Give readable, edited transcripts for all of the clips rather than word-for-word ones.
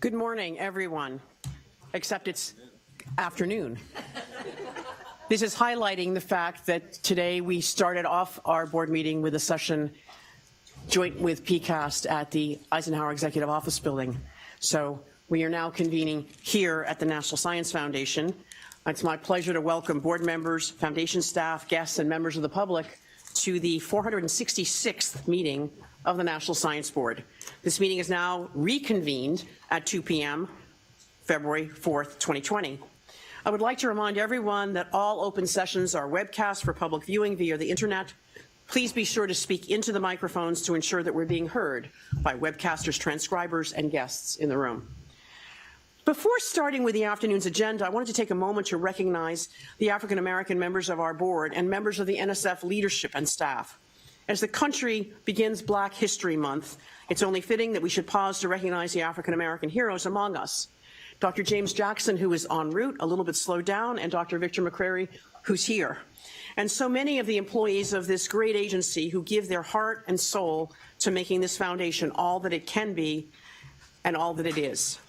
Good morning, everyone, except it's afternoon. This is highlighting the fact that today we started off our board meeting with a session joint with PCAST at the Eisenhower Executive Office Building. So we are now convening here at the National Science Foundation. It's my pleasure to welcome board members, foundation staff, guests, and members of the public to the 466th meeting of the National Science Board. This meeting is now reconvened at 2 p.m., February 4th, 2020. I would like to remind everyone that all open sessions are webcast for public viewing via the internet. Please be sure to speak into the microphones to ensure that we're being heard by webcasters, transcribers, and guests in the room. Before starting with the afternoon's agenda, I wanted to take a moment to recognize the African American members of our board and members of the NSF leadership and staff. As the country begins Black History Month, it's only fitting that we should pause to recognize the African American heroes among us. Dr. James Jackson, who is en route, a little bit slowed down, and Dr. Victor McCrary, who's here. And so many of the employees of this great agency who give their heart and soul to making this foundation all that it can be and all that it is.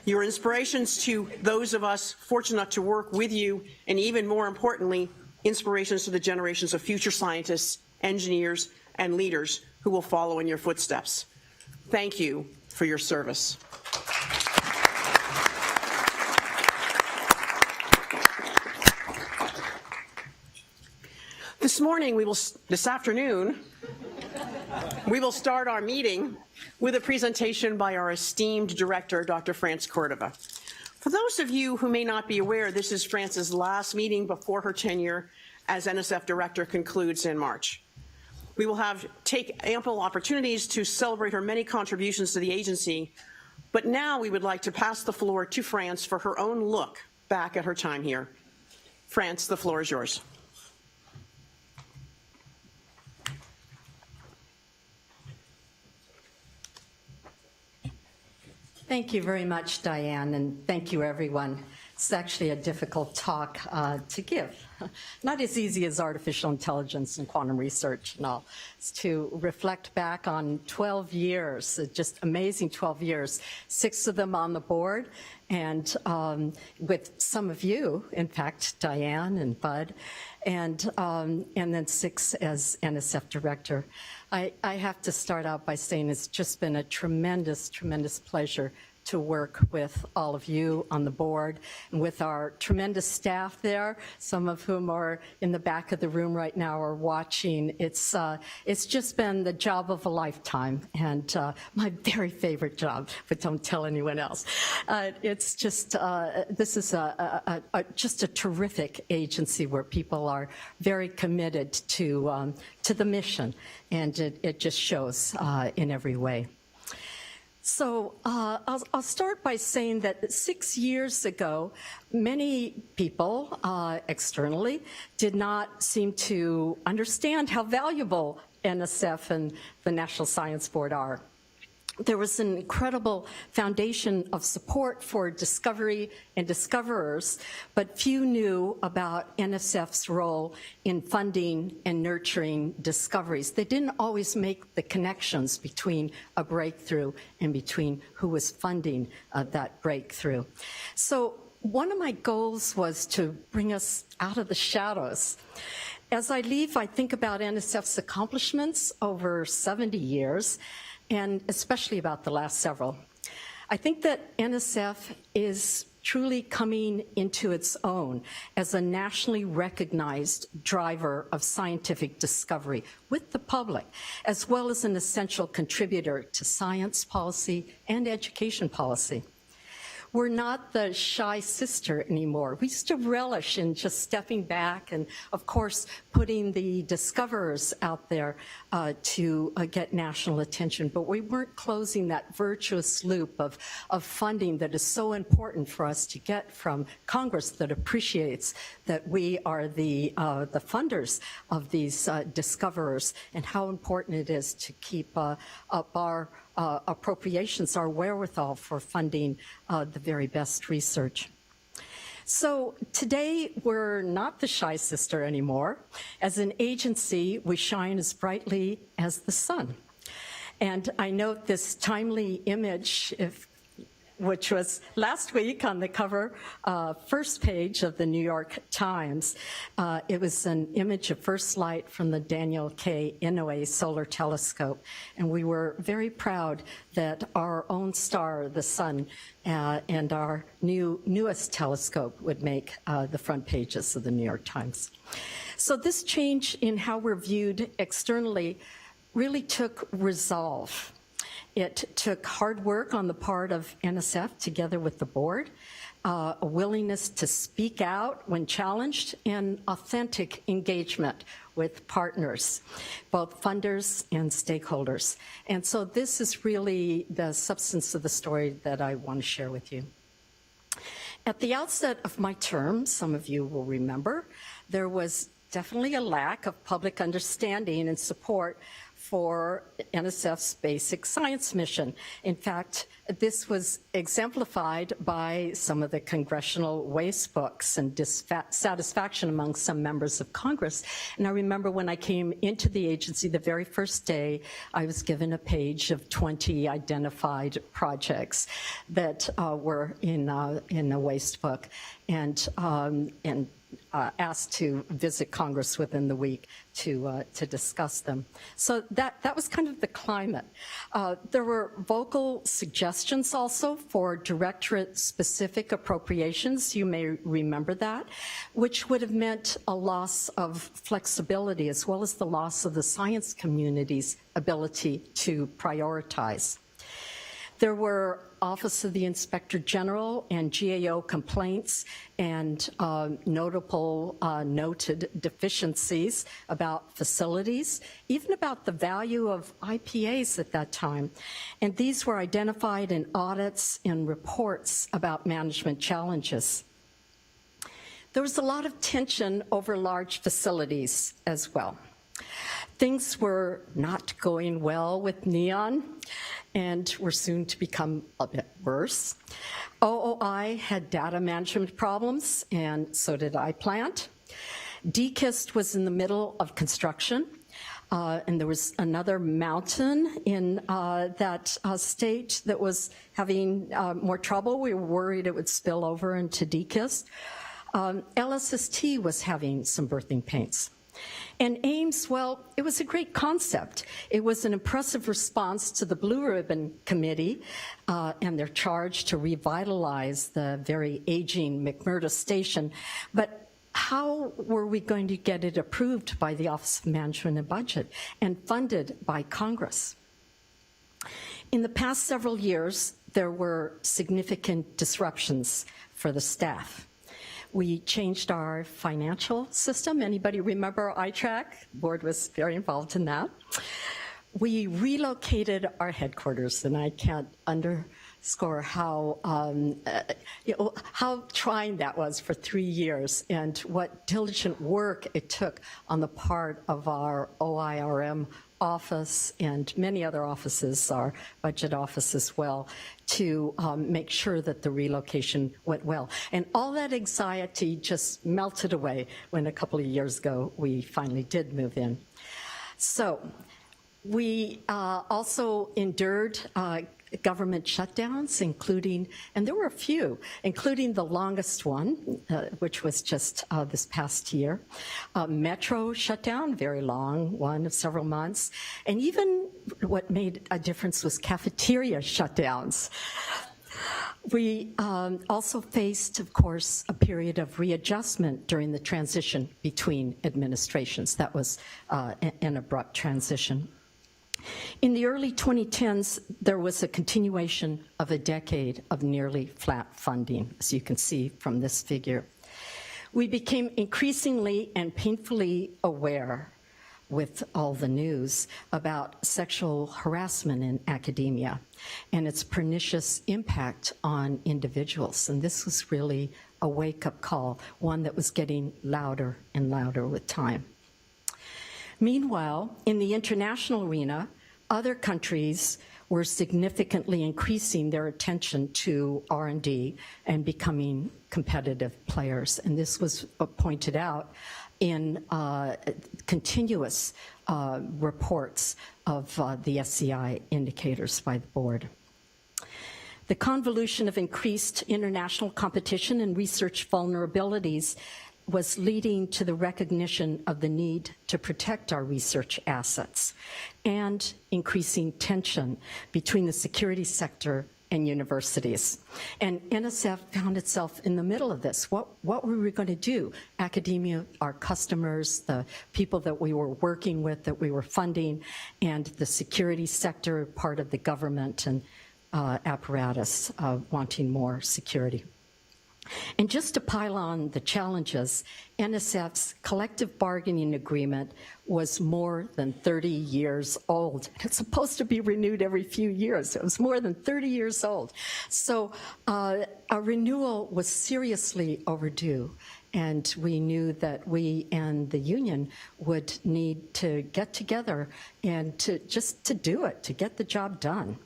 Your inspirations to those of us fortunate enough to work with you, and even more importantly, inspirations to the generations of future scientists, engineers, and leaders who will follow in your footsteps. Thank you for your service. This afternoon, we will start our meeting with a presentation by our esteemed director, Dr. France Cordova. For those of you who may not be aware, this is France's last meeting before her tenure as NSF director concludes in March. We will take ample opportunities to celebrate her many contributions to the agency, but now we would like to pass the floor to France for her own look back at her time here. France, the floor is yours. Thank you very much, Diane, and thank you, everyone. It's actually a difficult talk to give. Not as easy as artificial intelligence and quantum research and all. It's to reflect back on 12 years, just amazing 12 years, 6 of them on the board, and with some of you, in fact, Diane and Bud, and then 6 as NSF director. I have to start out by saying it's just been a tremendous, tremendous pleasure to work with all of you on the board and with our tremendous staff there, some of whom are in the back of the room right now or watching. It's just been the job of a lifetime and my very favorite job, but don't tell anyone else. It's just, this is just a terrific agency where people are very committed to the mission, and it just shows in every way. So I'll start by saying that 6 years ago, many people externally did not seem to understand how valuable NSF and the National Science Board are. There was an incredible foundation of support for discovery and discoverers, but few knew about NSF's role in funding and nurturing discoveries. They didn't always make the connections between a breakthrough and between who was funding that breakthrough. So one of my goals was to bring us out of the shadows. As I leave, I think about NSF's accomplishments over 70 years, and especially about the last several. I think that NSF is truly coming into its own as a nationally recognized driver of scientific discovery with the public, as well as an essential contributor to science policy and education policy. We're not the shy sister anymore. We used to relish in just stepping back and, of course, putting the discoverers out there to get national attention. But we weren't closing that virtuous loop of funding that is so important for us to get from Congress that appreciates that we are the funders of these discoverers and how important it is to keep up our appropriations, our wherewithal for funding the very best research. So today, we're not the shy sister anymore. As an agency, we shine as brightly as the sun. And I note this timely image, if which was last week on the cover, first page of the New York Times. It was an image of first light from the Daniel K. Inouye Solar Telescope, and we were very proud that our own star, the sun, and our newest telescope would make the front pages of the New York Times. So this change in how we're viewed externally really took resolve. It took hard work on the part of NSF together with the board, a willingness to speak out when challenged, and authentic engagement with partners, both funders and stakeholders. And so this is really the substance of the story that I want to share with you. At the outset of my term, some of you will remember, there was definitely a lack of public understanding and support for NSF's basic science mission. In fact, this was exemplified by some of the congressional waste books and dissatisfaction among some members of Congress. And I remember when I came into the agency the very first day, I was given a page of 20 identified projects that were in a waste book, and asked to visit Congress within the week to discuss them. So that was kind of the climate. There were vocal suggestions also for directorate-specific appropriations, you may remember that, which would have meant a loss of flexibility as well as the loss of the science community's ability to prioritize. There were Office of the Inspector General and GAO complaints and notable noted deficiencies about facilities, even about the value of IPAs at that time. And these were identified in audits and reports about management challenges. There was a lot of tension over large facilities as well. Things were not going well with NEON and were soon to become a bit worse. OOI had data management problems, and so did iPlant. DKIST was in the middle of construction, and there was another mountain in that state that was having more trouble. We were worried it would spill over into DKIST. LSST was having some birthing pains. And Ames, well, it was a great concept. It was an impressive response to the Blue Ribbon Committee and their charge to revitalize the very aging McMurdo Station. But how were we going to get it approved by the Office of Management and Budget and funded by Congress? In the past several years, there were significant disruptions for the staff. We changed our financial system. Anybody remember iTrack? The board was very involved in that. We relocated our headquarters, and I can't underscore how trying that was for 3 years and what diligent work it took on the part of our OIRM office and many other offices, our budget office as well, to make sure that the relocation went well. And all that anxiety just melted away when a couple of years ago we finally did move in. So we also endured government shutdowns, including, and there were a few, including the longest one, which was just this past year. Metro shutdown, very long one of several months. And even what made a difference was cafeteria shutdowns. We also faced, of course, a period of readjustment during the transition between administrations. That was an abrupt transition. In the early 2010s, there was a continuation of a decade of nearly flat funding, as you can see from this figure. We became increasingly and painfully aware with all the news about sexual harassment in academia and its pernicious impact on individuals. And this was really a wake-up call, one that was getting louder and louder with time. Meanwhile, in the international arena, other countries were significantly increasing their attention to R&D and becoming competitive players. And this was pointed out in continuous reports of the SCI indicators by the board. The convolution of increased international competition and research vulnerabilities was leading to the recognition of the need to protect our research assets and increasing tension between the security sector and universities. And NSF found itself in the middle of this. What were we going to do? Academia, our customers, the people that we were working with, that we were funding, and the security sector, part of the government and apparatus wanting more security. And just to pile on the challenges, NSF's collective bargaining agreement was more than 30 years old. It's supposed to be renewed every few years. It was more than 30 years old. So a renewal was seriously overdue. And we knew that we and the union would need to get together and to do it, to get the job done.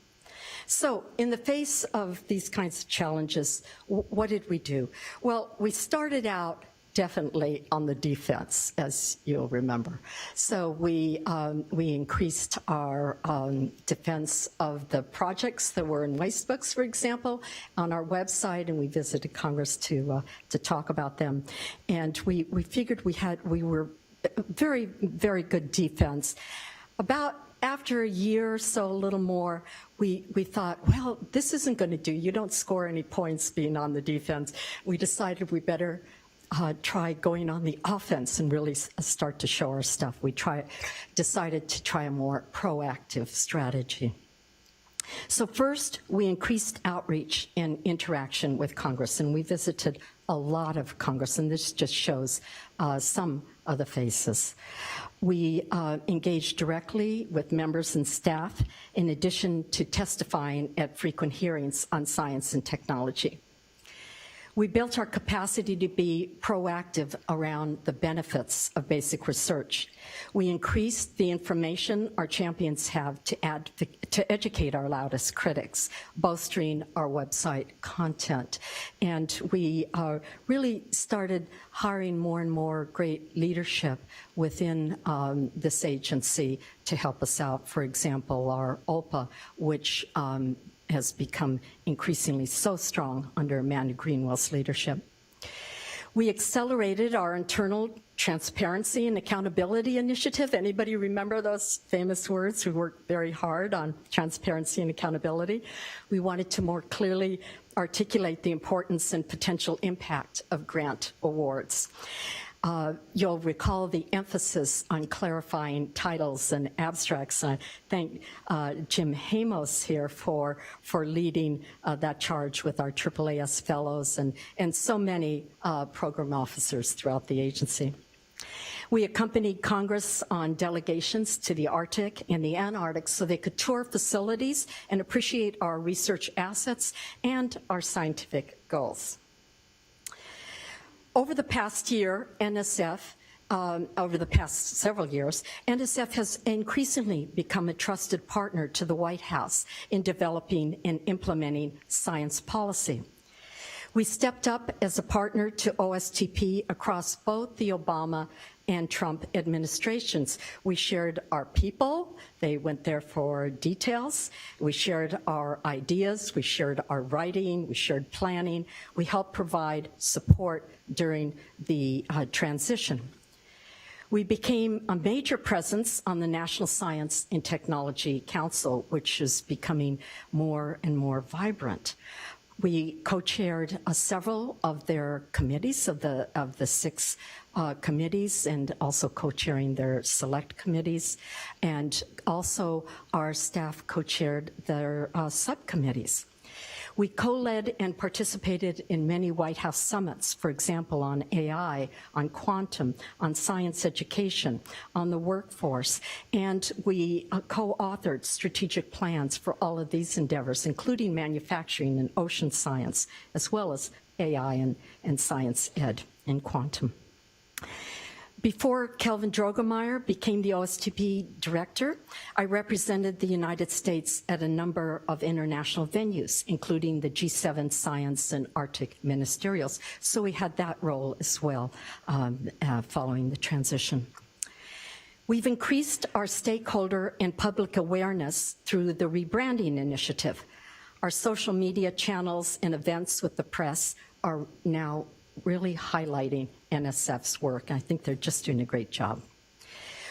So in the face of these kinds of challenges, what did we do? Well, we started out definitely on the defense, as you'll remember. So we increased our defense of the projects that were in Wastebooks, for example, on our website, and we visited Congress to talk about them. And we figured we were very, very good defense. After a year or so, a little more, we thought, well, this isn't going to do. You don't score any points being on the defense. We decided we better try going on the offense and really start to show our stuff. We decided to try a more proactive strategy. So first, we increased outreach and interaction with Congress, and we visited a lot of Congress, and this just shows some of the faces. We engaged directly with members and staff, in addition to testifying at frequent hearings on science and technology. We built our capacity to be proactive around the benefits of basic research. We increased the information our champions have to educate our loudest critics, bolstering our website content. And we really started hiring more and more great leadership within this agency to help us out. For example, our OPA, which has become increasingly so strong under Amanda Greenwell's leadership. We accelerated our internal transparency and accountability initiative. Anybody remember those famous words? We worked very hard on transparency and accountability. We wanted to more clearly articulate the importance and potential impact of grant awards. You'll recall the emphasis on clarifying titles and abstracts. I thank Jim Hamos here for leading that charge with our AAAS fellows and so many program officers throughout the agency. We accompanied Congress on delegations to the Arctic and the Antarctic so they could tour facilities and appreciate our research assets and our scientific goals. Over the past year, over the past several years, NSF has increasingly become a trusted partner to the White House in developing and implementing science policy. We stepped up as a partner to OSTP across both the Obama and Trump administrations. We shared our people. They went there for details. We shared our ideas. We shared our writing. We shared planning. We helped provide support during the transition. We became a major presence on the National Science and Technology Council, which is becoming more and more vibrant. We co-chaired several of their committees, of the 6 committees, and also co-chairing their select committees. And also our staff co-chaired their subcommittees. We co-led and participated in many White House summits, for example, on AI, on quantum, on science education, on the workforce, and we co-authored strategic plans for all of these endeavors, including manufacturing and ocean science, as well as AI and science ed and quantum. Before Kelvin Drogemeyer became the OSTP director, I represented the United States at a number of international venues, including the G7 Science and Arctic Ministerials. So we had that role as well following the transition. We've increased our stakeholder and public awareness through the rebranding initiative. Our social media channels and events with the press are now really highlighting NSF's work. I think they're just doing a great job.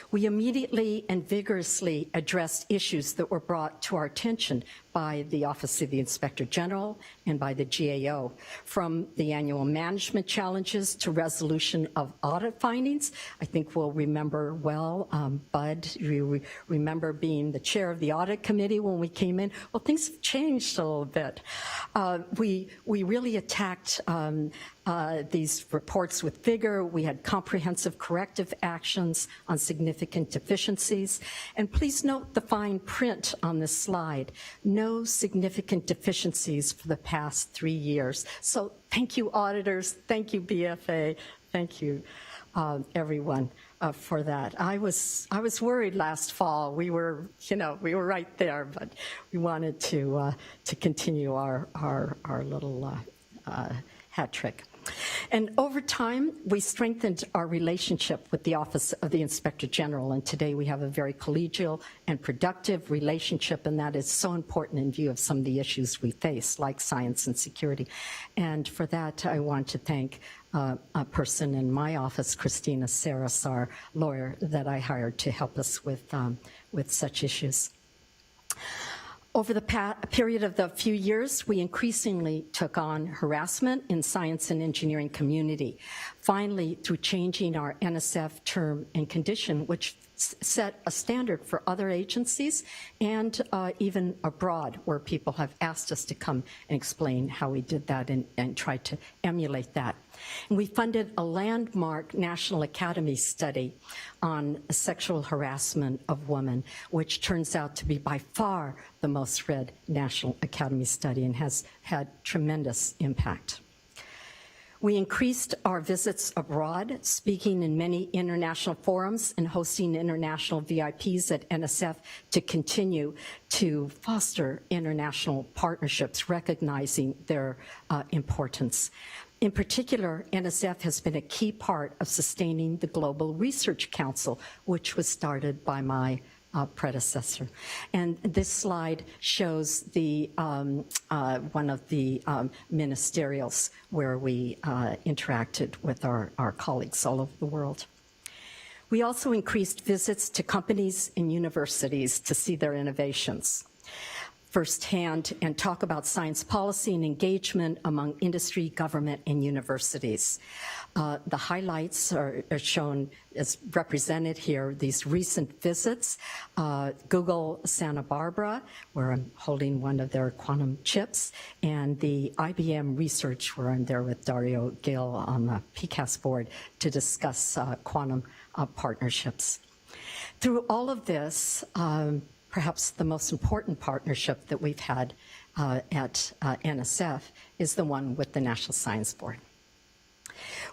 We immediately and vigorously addressed issues that were brought to our attention by the Office of the Inspector General and by the GAO, from the annual management challenges to resolution of audit findings. I think we'll remember well, Bud, you remember being the chair of the audit committee when we came in. Well, things have changed a little bit. We really attacked these reports with vigor. We had comprehensive corrective actions on significant deficiencies. And please note the fine print on this slide. No significant deficiencies for the past 3 years. So thank you, auditors. Thank you, BFA. Thank you, everyone, for that. I was worried last fall. We were right there, but we wanted to continue our little hat trick. And over time, we strengthened our relationship with the Office of the Inspector General, and today we have a very collegial and productive relationship, and that is so important in view of some of the issues we face, like science and security. And for that, I want to thank a person in my office, Christina Saris, our lawyer that I hired to help us with such issues. Over the period of the few years, we increasingly took on harassment in science and engineering community, finally through changing our NSF term and condition, which set a standard for other agencies and even abroad, where people have asked us to come and explain how we did that and try to emulate that. And we funded a landmark National Academy study on sexual harassment of women, which turns out to be by far the most read National Academy study and has had tremendous impact. We increased our visits abroad, speaking in many international forums and hosting international VIPs at NSF to continue to foster international partnerships, recognizing their importance. In particular, NSF has been a key part of sustaining the Global Research Council, which was started by my predecessor. And this slide shows the one of the ministerials where we interacted with our colleagues all over the world. We also increased visits to companies and universities to see their innovations firsthand and talk about science policy and engagement among industry, government, and universities. The highlights are shown as represented here, these recent visits. Google Santa Barbara, where I'm holding one of their quantum chips, and the IBM research, where I'm there with Dario Gil on the PCAST board to discuss quantum partnerships. Through all of this, perhaps the most important partnership that we've had at NSF is the one with the National Science Board.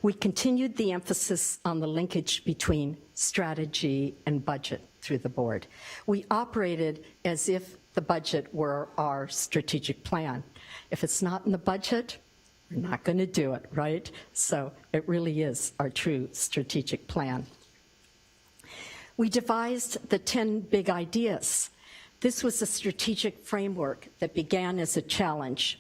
We continued the emphasis on the linkage between strategy and budget through the board. We operated as if the budget were our strategic plan. If it's not in the budget, we're not going to do it, right? So it really is our true strategic plan. We devised the 10 big ideas. This was a strategic framework that began as a challenge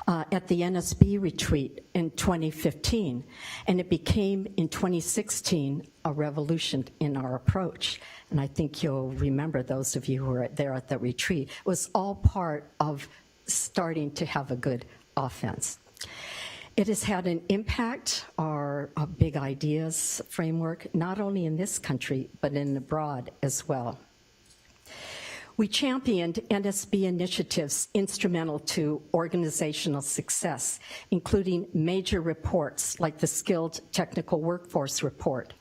at the NSB retreat in 2015, and it became in 2016 a revolution in our approach. And I think you'll remember, those of you who were there at the retreat, it was all part of starting to have a good offense. It has had an impact, our big ideas framework, not only in this country, but in abroad as well. We championed NSB initiatives instrumental to organizational success, including major reports like the Skilled Technical Workforce Report,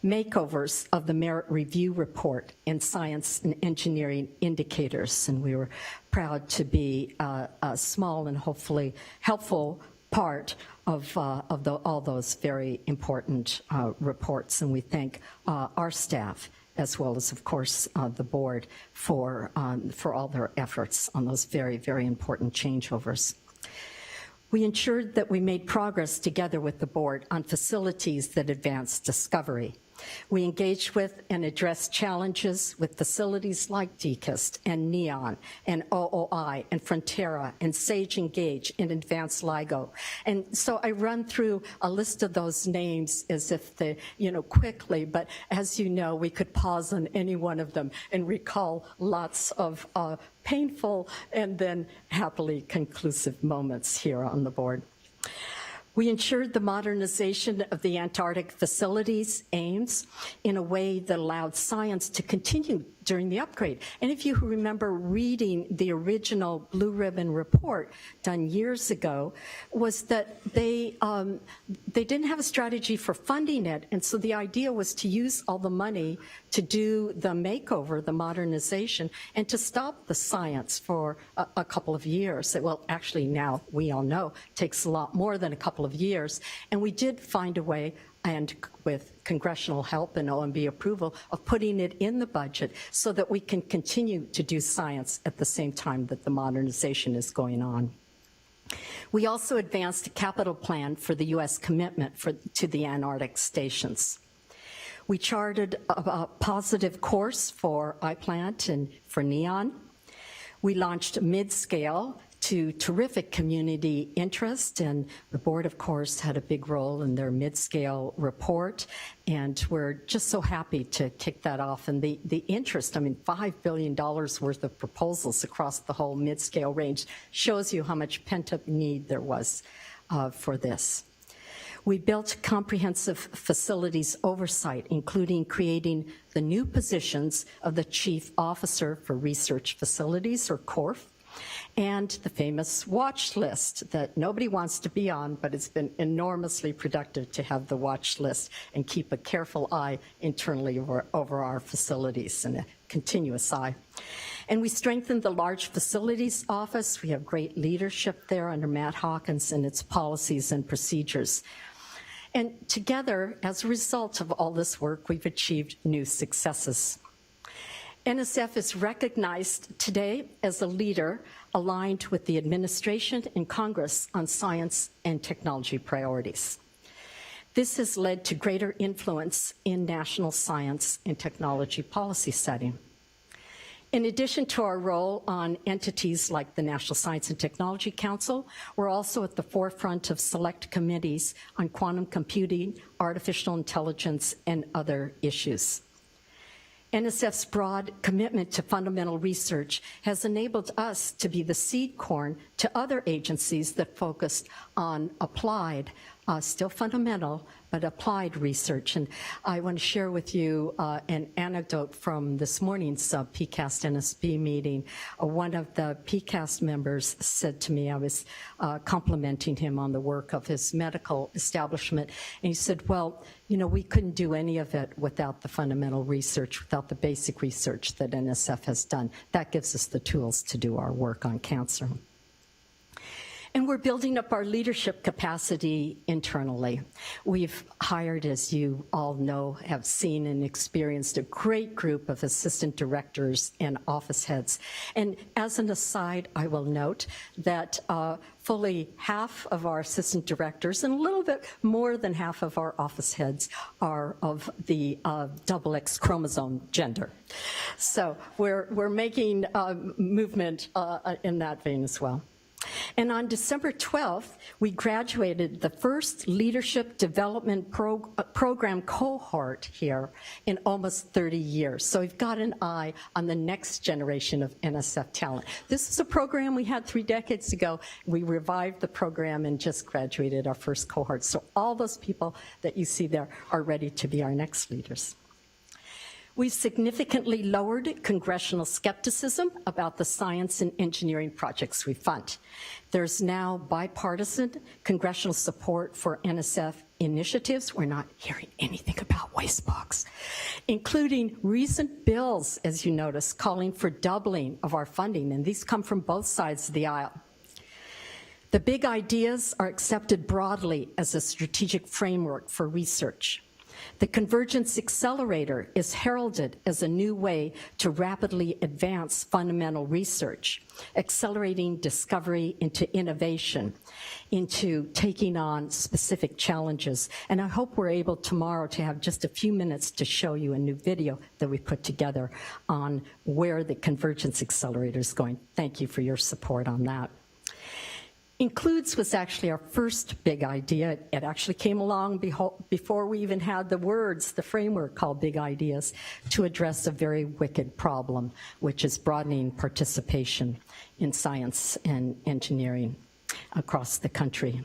makeovers of the Merit Review Report, and Science and Engineering Indicators. And we were proud to be a small and hopefully helpful part of all those very important reports. And we thank our staff, as well as, of course, the board for all their efforts on those very, very important changeovers. We ensured that we made progress together with the board on facilities that advance discovery. We engaged with and addressed challenges with facilities like DKIST and NEON and OOI and Frontera and Sage Engage and Advanced LIGO. And so I run through a list of those names as if they, quickly, but as you know, we could pause on any one of them and recall lots of painful and then happily conclusive moments here on the board. We ensured the modernization of the Antarctic facilities aims in a way that allowed science to continue during the upgrade. And if you remember reading the original Blue Ribbon report done years ago, was that they didn't have a strategy for funding it, and so the idea was to use all the money to do the makeover, the modernization, and to stop the science for a couple of years. Well, actually now we all know it takes a lot more than a couple of years, and we did find a way, and with congressional help and OMB approval, of putting it in the budget so that we can continue to do science at the same time that the modernization is going on. We also advanced a capital plan for the U.S. commitment to the Antarctic stations. We charted a positive course for iPlant and for NEON. We launched mid-scale to terrific community interest, and the board, of course, had a big role in their mid-scale report, and we're just so happy to kick that off. And the interest, $5 billion worth of proposals across the whole mid-scale range shows you how much pent-up need there was for this. We built comprehensive facilities oversight, including creating the new positions of the Chief Officer for Research Facilities, or CORF, and the famous watch list that nobody wants to be on, but it's been enormously productive to have the watch list and keep a careful eye internally over our facilities and a continuous eye. And we strengthened the large facilities office. We have great leadership there under Matt Hawkins and its policies and procedures. And together, as a result of all this work, we've achieved new successes. NSF is recognized today as a leader aligned with the administration and Congress on science and technology priorities. This has led to greater influence in national science and technology policy setting. In addition to our role on entities like the National Science and Technology Council, we're also at the forefront of select committees on quantum computing, artificial intelligence, and other issues. NSF's broad commitment to fundamental research has enabled us to be the seed corn to other agencies that focused on applied, still fundamental, but applied research. And I want to share with you an anecdote from this morning's PCAST NSB meeting. One of the PCAST members said to me, I was complimenting him on the work of his medical establishment, and he said, well, we couldn't do any of it without the fundamental research, without the basic research that NSF has done. That gives us the tools to do our work on cancer. And we're building up our leadership capacity internally. We've hired, as you all know, have seen and experienced, a great group of assistant directors and office heads. And as an aside, I will note that fully half of our assistant directors and a little bit more than half of our office heads are of the XX chromosome gender. So we're making movement in that vein as well. And on December 12th, we graduated the first leadership development program cohort here in almost 30 years. So we've got an eye on the next generation of NSF talent. This is a program we had 3 decades ago. We revived the program and just graduated our first cohort. So all those people that you see there are ready to be our next leaders. We've significantly lowered congressional skepticism about the science and engineering projects we fund. There's now bipartisan congressional support for NSF initiatives. We're not hearing anything about waste box, including recent bills, as you notice, calling for doubling of our funding, and these come from both sides of the aisle. The big ideas are accepted broadly as a strategic framework for research. The Convergence Accelerator is heralded as a new way to rapidly advance fundamental research, accelerating discovery into innovation, into taking on specific challenges. And I hope we're able tomorrow to have just a few minutes to show you a new video that we put together on where the Convergence Accelerator is going. Thank you for your support on that. Includes was actually our first big idea. It actually came along before we even had the words, the framework called Big Ideas, to address a very wicked problem, which is broadening participation in science and engineering across the country.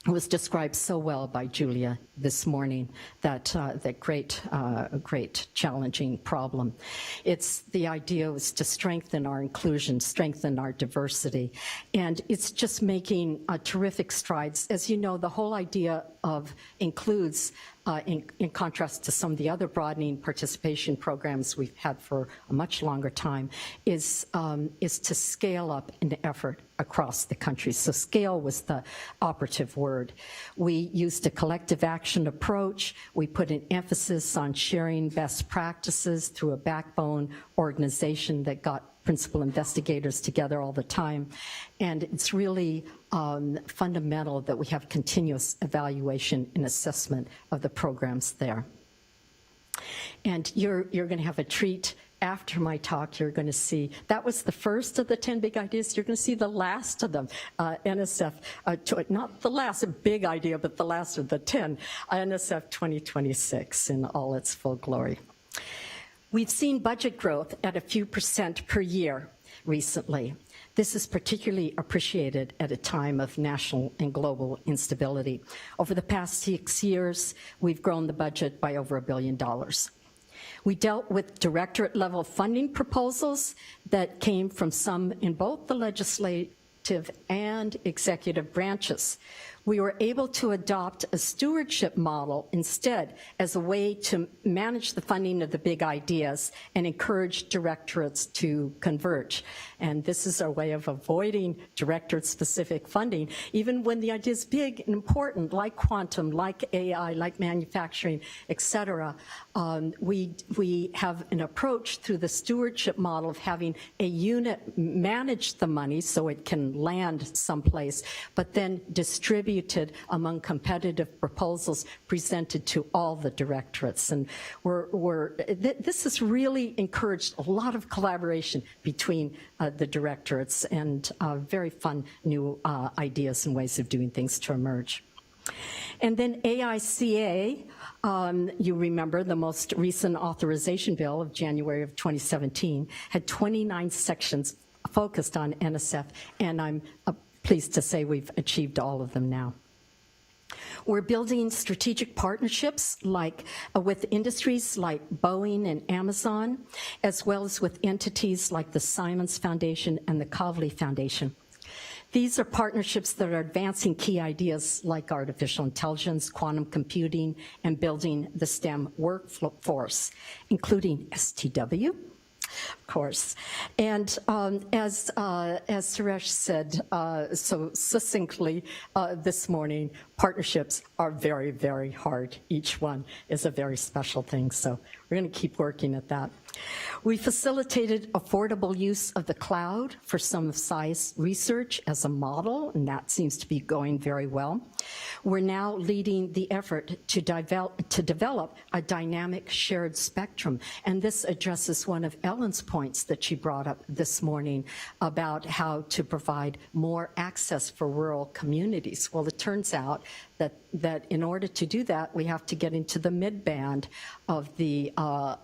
It was described so well by Julia this morning, that great challenging problem. The idea was to strengthen our inclusion, strengthen our diversity, and it's just making terrific strides. As you know, the whole idea of includes, in contrast to some of the other broadening participation programs we've had for a much longer time, is to scale up an effort across the country. So scale was the operative word. We used a collective action approach. We put an emphasis on sharing best practices through a backbone organization that got principal investigators together all the time. And it's really fundamental that we have continuous evaluation and assessment of the programs there. And you're going to have a treat. After my talk, you're going to see, that was the first of the 10 big ideas. You're going to see the last of them, NSF, not the last big idea, but the last of the 10, NSF 2026 in all its full glory. We've seen budget growth at a few % per year recently. This is particularly appreciated at a time of national and global instability. Over the past 6 years, we've grown the budget by over $1 billion. We dealt with directorate-level funding proposals that came from some in both the legislative and executive branches. We were able to adopt a stewardship model instead as a way to manage the funding of the big ideas and encourage directorates to converge. And this is our way of avoiding directorate-specific funding, even when the idea is big and important, like quantum, like AI, like manufacturing, et cetera. We have an approach through the stewardship model of having a unit manage the money so it can land someplace, but then distributed among competitive proposals presented to all the directorates. And this has really encouraged a lot of collaboration between the directorates, and very fun new ideas and ways of doing things to emerge. And then AICA, you remember the most recent authorization bill of January of 2017 had 29 sections focused on NSF, and I'm pleased to say we've achieved all of them now. We're building strategic partnerships with industries like Boeing and Amazon, as well as with entities like the Simons Foundation and the Kavli Foundation. These are partnerships that are advancing key ideas like artificial intelligence, quantum computing, and building the STEM workforce, including STW, of course. And as Suresh said so succinctly this morning, partnerships are very, very hard. Each one is a very special thing, so we're going to keep working at that. We facilitated affordable use of the cloud for some of Sci's research as a model, and that seems to be going very well. We're now leading the effort to develop a dynamic shared spectrum, and this addresses one of Ellen's points that she brought up this morning about how to provide more access for rural communities. Well, it turns out that in order to do that, we have to get into the mid-band of the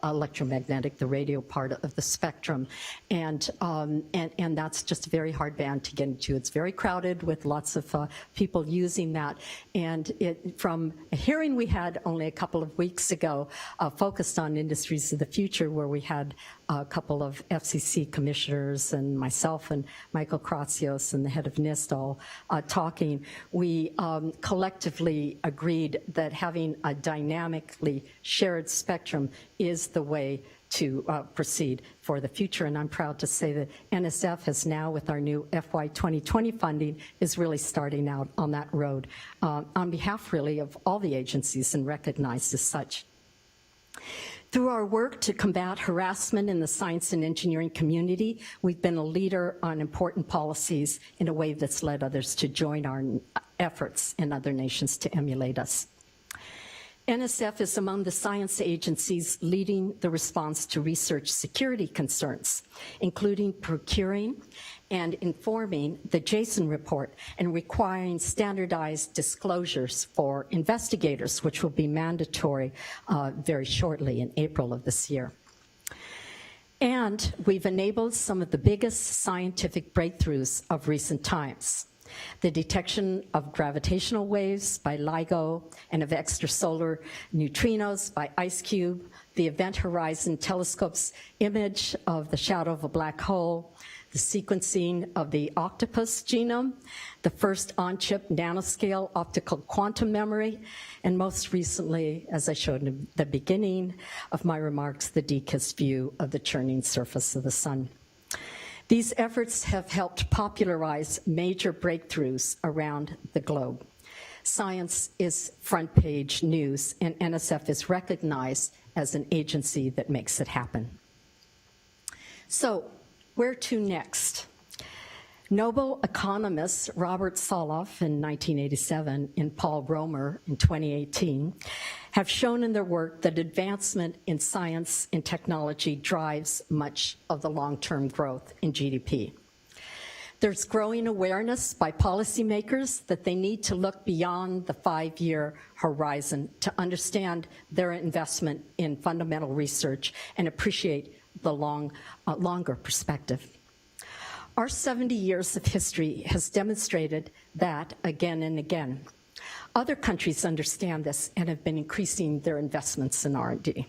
electromagnetic, the radio part of the spectrum, and that's just a very hard band to get into. It's very crowded with lots of people using that, and from a hearing we had only a couple of weeks ago, focused on industries of the future, where we had a couple of FCC commissioners and myself and Michael Kratsios and the head of NIST all talking, we collectively agreed that having a dynamically shared spectrum is the way to proceed for the future. And I'm proud to say that NSF has now, with our new FY 2020 funding, is really starting out on that road on behalf really of all the agencies and recognized as such. Through our work to combat harassment in the science and engineering community, we've been a leader on important policies in a way that's led others to join our efforts and other nations to emulate us. NSF is among the science agencies leading the response to research security concerns, including procuring and informing the Jason report and requiring standardized disclosures for investigators, which will be mandatory very shortly in April of this year. And we've enabled some of the biggest scientific breakthroughs of recent times. The detection of gravitational waves by LIGO and of extrasolar neutrinos by IceCube, the Event Horizon Telescope's image of the shadow of a black hole, the sequencing of the octopus genome, the first on-chip nanoscale optical quantum memory, and most recently, as I showed in the beginning of my remarks, the DKIS view of the churning surface of the sun. These efforts have helped popularize major breakthroughs around the globe. Science is front page news, and NSF is recognized as an agency that makes it happen. So, where to next? Nobel economists Robert Soloff in 1987 and Paul Romer in 2018 have shown in their work that advancement in science and technology drives much of the long-term growth in GDP. There's growing awareness by policymakers that they need to look beyond the 5-year horizon to understand their investment in fundamental research and appreciate the longer perspective. Our 70 years of history has demonstrated that again and again. Other countries understand this and have been increasing their investments in R&D.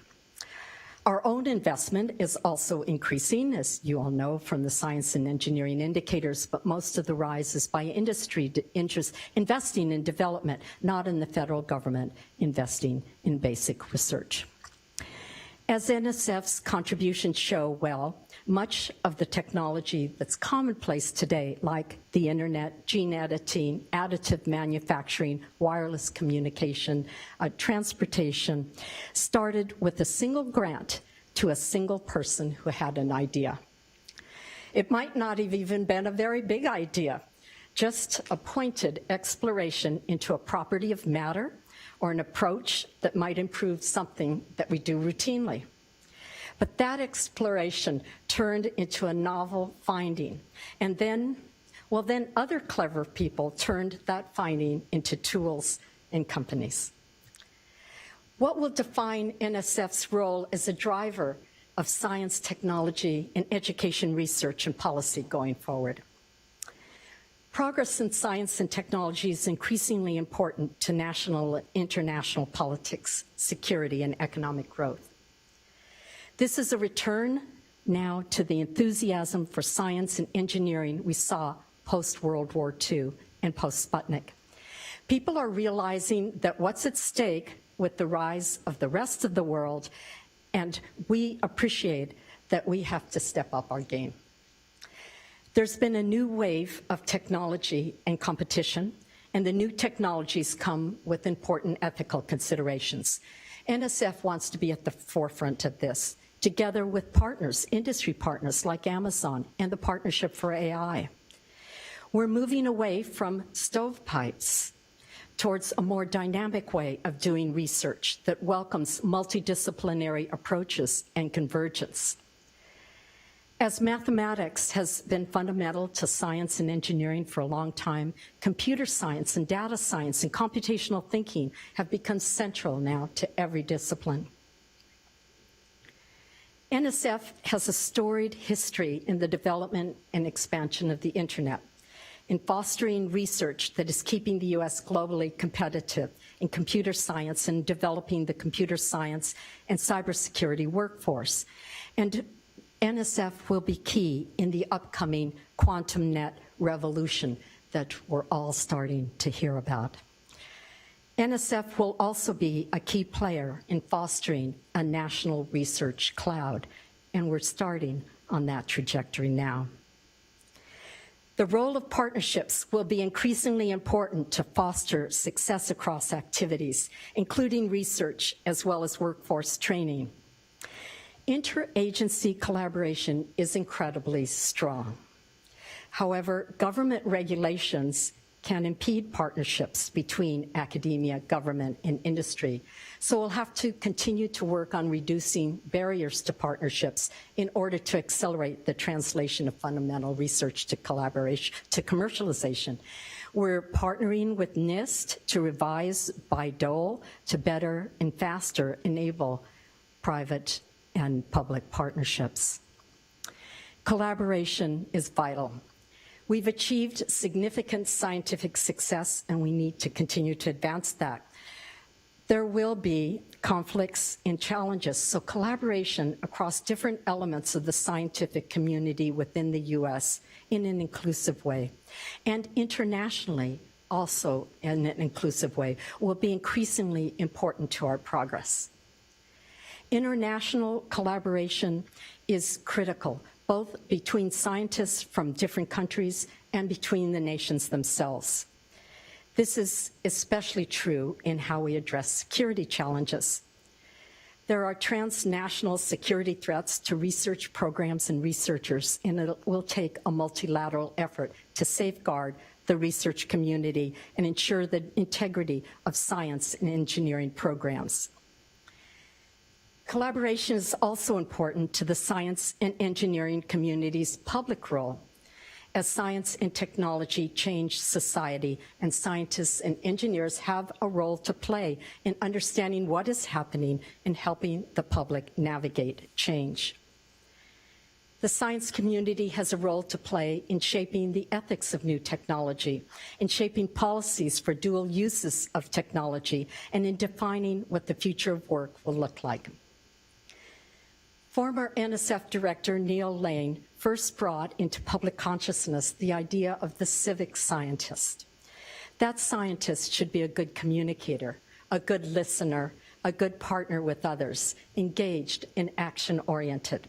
Our own investment is also increasing, as you all know from the science and engineering indicators, but most of the rise is by industry interest investing in development, not in the federal government investing in basic research. As NSF's contributions show well, much of the technology that's commonplace today, like the internet, gene editing, additive manufacturing, wireless communication, transportation, started with a single grant to a single person who had an idea. It might not have even been a very big idea, just a pointed exploration into a property of matter or an approach that might improve something that we do routinely. But that exploration turned into a novel finding, and then other clever people turned that finding into tools in companies. What will define NSF's role as a driver of science, technology, and education research and policy going forward? Progress in science and technology is increasingly important to national and international politics, security, and economic growth. This is a return now to the enthusiasm for science and engineering we saw post-World War II and post-Sputnik. People are realizing that what's at stake with the rise of the rest of the world, and we appreciate that we have to step up our game. There's been a new wave of technology and competition, and the new technologies come with important ethical considerations. NSF wants to be at the forefront of this, together with partners, industry partners like Amazon and the Partnership for AI. We're moving away from stovepipes towards a more dynamic way of doing research that welcomes multidisciplinary approaches and convergence. As mathematics has been fundamental to science and engineering for a long time, computer science and data science and computational thinking have become central now to every discipline. NSF has a storied history in the development and expansion of the internet, in fostering research that is keeping the US globally competitive in computer science and developing the computer science and cybersecurity workforce. And NSF will be key in the upcoming quantum net revolution that we're all starting to hear about. NSF will also be a key player in fostering a national research cloud, and we're starting on that trajectory now. The role of partnerships will be increasingly important to foster success across activities, including research as well as workforce training. Interagency collaboration is incredibly strong. However, government regulations can impede partnerships between academia, government, and industry. So we'll have to continue to work on reducing barriers to partnerships in order to accelerate the translation of fundamental research to collaboration, to commercialization. We're partnering with NIST to revise BIDOL to better and faster enable private and public partnerships. Collaboration is vital. We've achieved significant scientific success, and we need to continue to advance that. There will be conflicts and challenges, so collaboration across different elements of the scientific community within the U.S. in an inclusive way, and internationally also in an inclusive way, will be increasingly important to our progress. International collaboration is critical, both between scientists from different countries and between the nations themselves. This is especially true in how we address security challenges. There are transnational security threats to research programs and researchers, and it will take a multilateral effort to safeguard the research community and ensure the integrity of science and engineering programs. Collaboration is also important to the science and engineering community's public role. As science and technology change society, and scientists and engineers have a role to play in understanding what is happening and helping the public navigate change. The science community has a role to play in shaping the ethics of new technology, in shaping policies for dual uses of technology, and in defining what the future of work will look like. Former NSF Director Neil Lane first brought into public consciousness the idea of the civic scientist. That scientist should be a good communicator, a good listener, a good partner with others, engaged and action-oriented.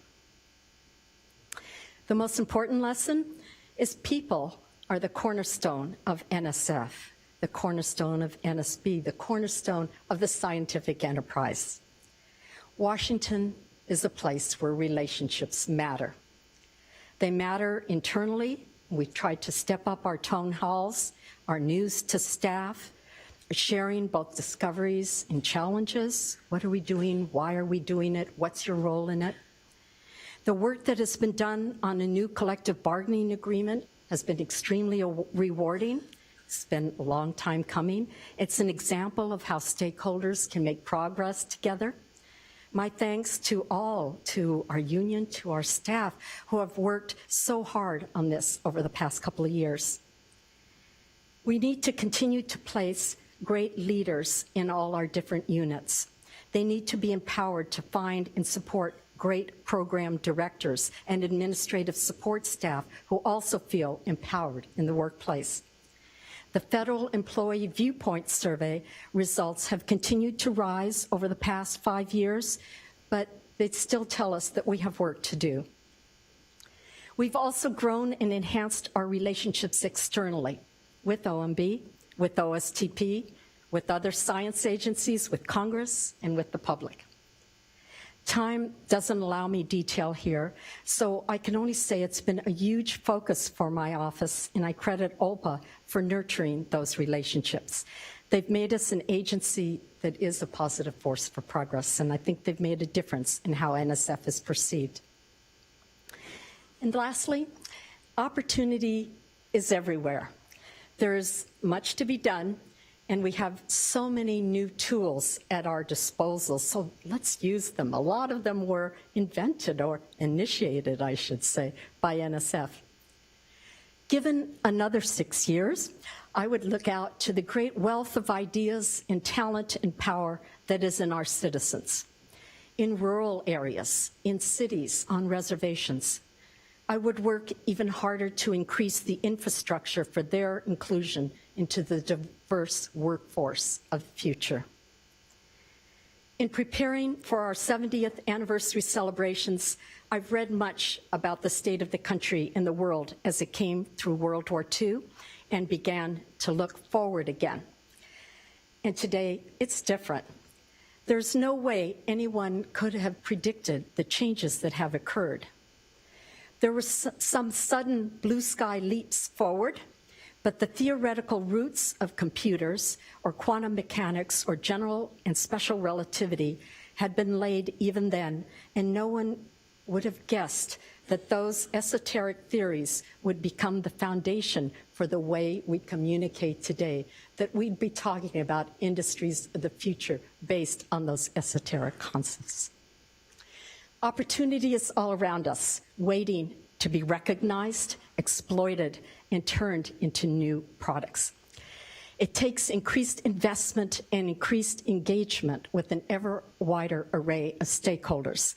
The most important lesson is people are the cornerstone of NSF, the cornerstone of NSB, the cornerstone of the scientific enterprise. Washington is a place where relationships matter. They matter internally. We've tried to step up our town halls, our news to staff, sharing both discoveries and challenges. What are we doing? Why are we doing it? What's your role in it? The work that has been done on a new collective bargaining agreement has been extremely rewarding. It's been a long time coming. It's an example of how stakeholders can make progress together. My thanks to all, to our union, to our staff, who have worked so hard on this over the past couple of years. We need to continue to place great leaders in all our different units. They need to be empowered to find and support great program directors and administrative support staff who also feel empowered in the workplace. The Federal Employee Viewpoint Survey results have continued to rise over the past 5 years, but they still tell us that we have work to do. We've also grown and enhanced our relationships externally with OMB, with OSTP, with other science agencies, with Congress, and with the public. Time doesn't allow me detail here, so I can only say it's been a huge focus for my office, and I credit OLPA for nurturing those relationships. They've made us an agency that is a positive force for progress, and I think they've made a difference in how NSF is perceived. And lastly, opportunity is everywhere. There is much to be done, and we have so many new tools at our disposal, so let's use them. A lot of them were invented or initiated, I should say, by NSF. Given another 6 years, I would look out to the great wealth of ideas and talent and power that is in our citizens. in rural areas, in cities, on reservations. I would work even harder to increase the infrastructure for their inclusion into the diverse workforce of the future. In preparing for our 70th anniversary celebrations, I've read much about the state of the country and the world as it came through World War II and began to look forward again. And today, it's different. There's no way anyone could have predicted the changes that have occurred. There were some sudden blue sky leaps forward, but the theoretical roots of computers or quantum mechanics or general and special relativity had been laid even then, and no one would have guessed that those esoteric theories would become the foundation for the way we communicate today, that we'd be talking about industries of the future based on those esoteric concepts. Opportunity is all around us, waiting to be recognized, exploited, and turned into new products. It takes increased investment and increased engagement with an ever wider array of stakeholders.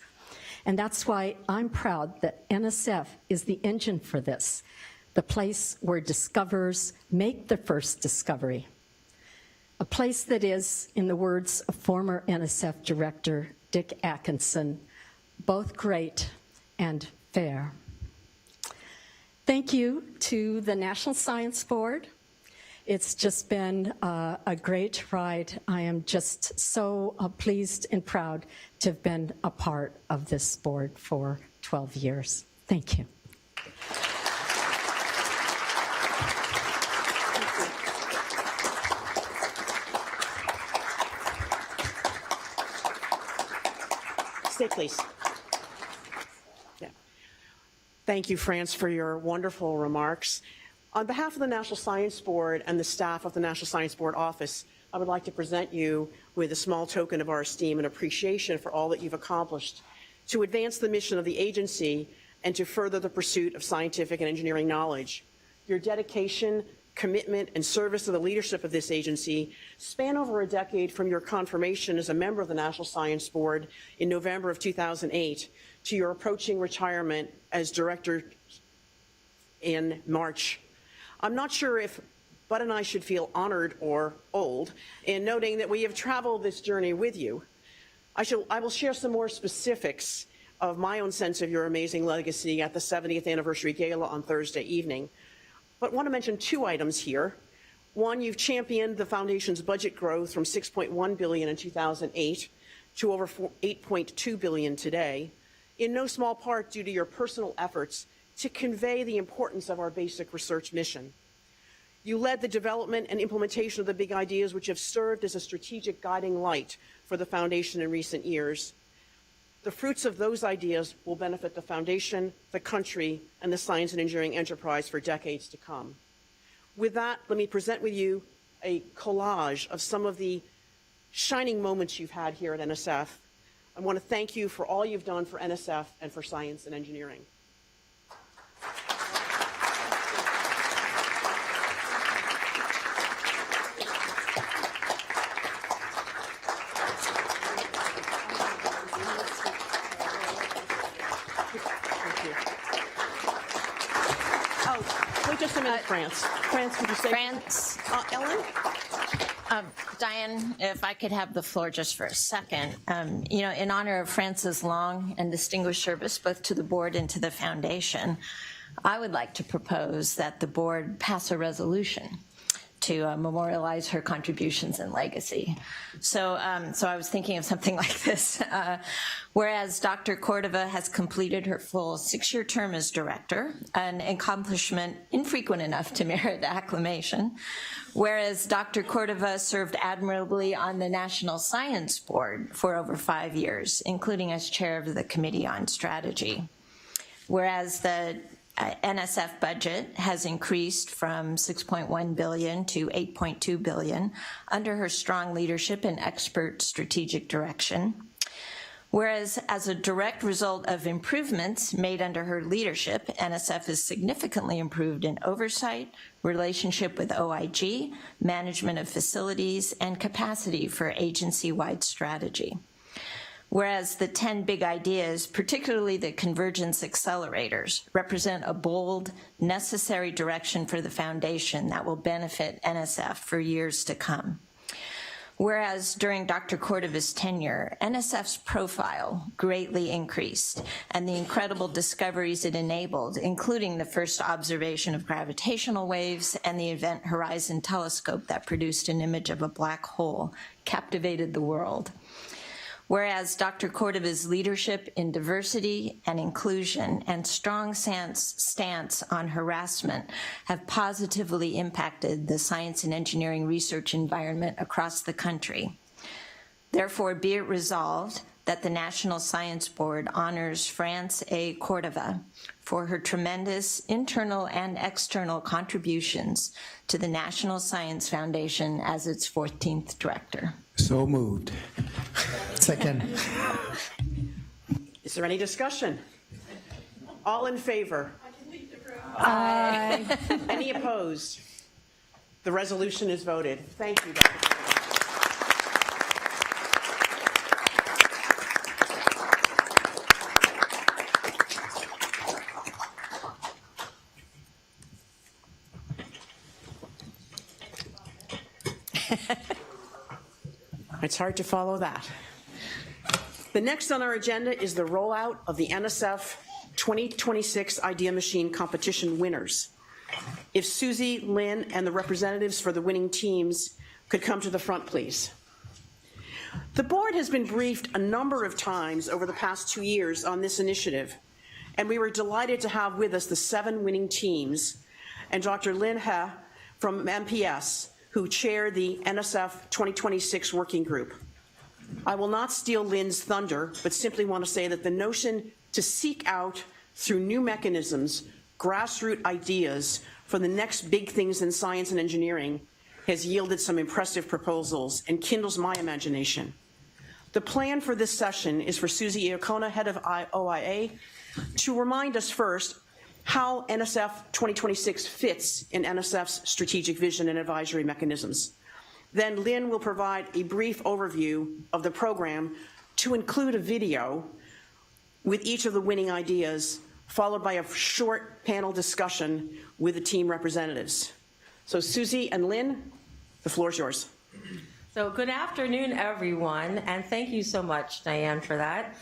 And that's why I'm proud that NSF is the engine for this, the place where discoverers make their first discovery. A place that is, in the words of former NSF Director Dick Atkinson, both great and fair. Thank you to the National Science Board. It's just been a great ride. I am just so pleased and proud to have been a part of this board for 12 years. Thank you. Stay, please. Yeah. Thank you, France, for your wonderful remarks. On behalf of the National Science Board and the staff of the National Science Board office, I would like to present you with a small token of our esteem and appreciation for all that you've accomplished to advance the mission of the agency and to further the pursuit of scientific and engineering knowledge. Your dedication, commitment, and service to the leadership of this agency span over a decade from your confirmation as a member of the National Science Board in November of 2008 to your approaching retirement as director in March. I'm not sure if Bud and I should feel honored or old in noting that we have traveled this journey with you. I will share some more specifics of my own sense of your amazing legacy at the 70th anniversary gala on Thursday evening, but want to mention two items here. One, you've championed the foundation's budget growth from $6.1 billion in 2008 to over $8.2 billion today, in no small part due to your personal efforts to convey the importance of our basic research mission. You led the development and implementation of the big ideas which have served as a strategic guiding light for the Foundation in recent years. The fruits of those ideas will benefit the Foundation, the country, and the science and engineering enterprise for decades to come. With that, let me present with you a collage of some of the shining moments you've had here at NSF. I want to thank you for all you've done for NSF and for science and engineering. Wait just a minute, France. France, could you say? France. Ellen? Diane, if I could have the floor just for a second. In honor of France's long and distinguished service, both to the board and to the foundation, I would like to propose that the board pass a resolution to memorialize her contributions and legacy. So I was thinking of something like this. Whereas Dr. Cordova has completed her full 6-year term as director, an accomplishment infrequent enough to merit acclamation. Whereas Dr. Cordova served admirably on the National Science Board for over 5 years, including as chair of the Committee on Strategy. Whereas the NSF budget has increased from $6.1 billion to $8.2 billion under her strong leadership and expert strategic direction. Whereas as a direct result of improvements made under her leadership, NSF has significantly improved in oversight, relationship with OIG, management of facilities, and capacity for agency-wide strategy. Whereas the 10 big ideas, particularly the convergence accelerators, represent a bold, necessary direction for the foundation that will benefit NSF for years to come. Whereas during Dr. Cordova's tenure, NSF's profile greatly increased, and the incredible discoveries it enabled, including the first observation of gravitational waves and the Event Horizon Telescope that produced an image of a black hole, captivated the world. Whereas Dr. Cordova's leadership in diversity and inclusion and strong stance on harassment have positively impacted the science and engineering research environment across the country. Therefore, be it resolved that the National Science Board honors France A. Cordova for her tremendous internal and external contributions to the National Science Foundation as its 14th director. So moved. Second. Is there any discussion? All in favor? Aye. Any opposed? The resolution is voted. Thank you, Dr. Cordova. It's hard to follow that. The next on our agenda is the rollout of the NSF 2026 Idea Machine competition winners. If Susie, Lynn, and the representatives for the winning teams could come to the front, please. The board has been briefed a number of times over the past 2 years on this initiative, and we were delighted to have with us the 7 winning teams and Dr. Lynn He from MPS, who chair the NSF 2026 working group. I will not steal Lynn's thunder, but simply want to say that the notion to seek out, through new mechanisms, grassroots ideas for the next big things in science and engineering has yielded some impressive proposals and kindles my imagination. The plan for this session is for Susie Iacona, head of OIA, to remind us first how NSF 2026 fits in NSF's strategic vision and advisory mechanisms. Then Lynn will provide a brief overview of the program to include a video with each of the winning ideas, followed by a short panel discussion with the team representatives. So Susie and Lynn, the floor is yours. So good afternoon, everyone, and thank you so much, Diane, for that.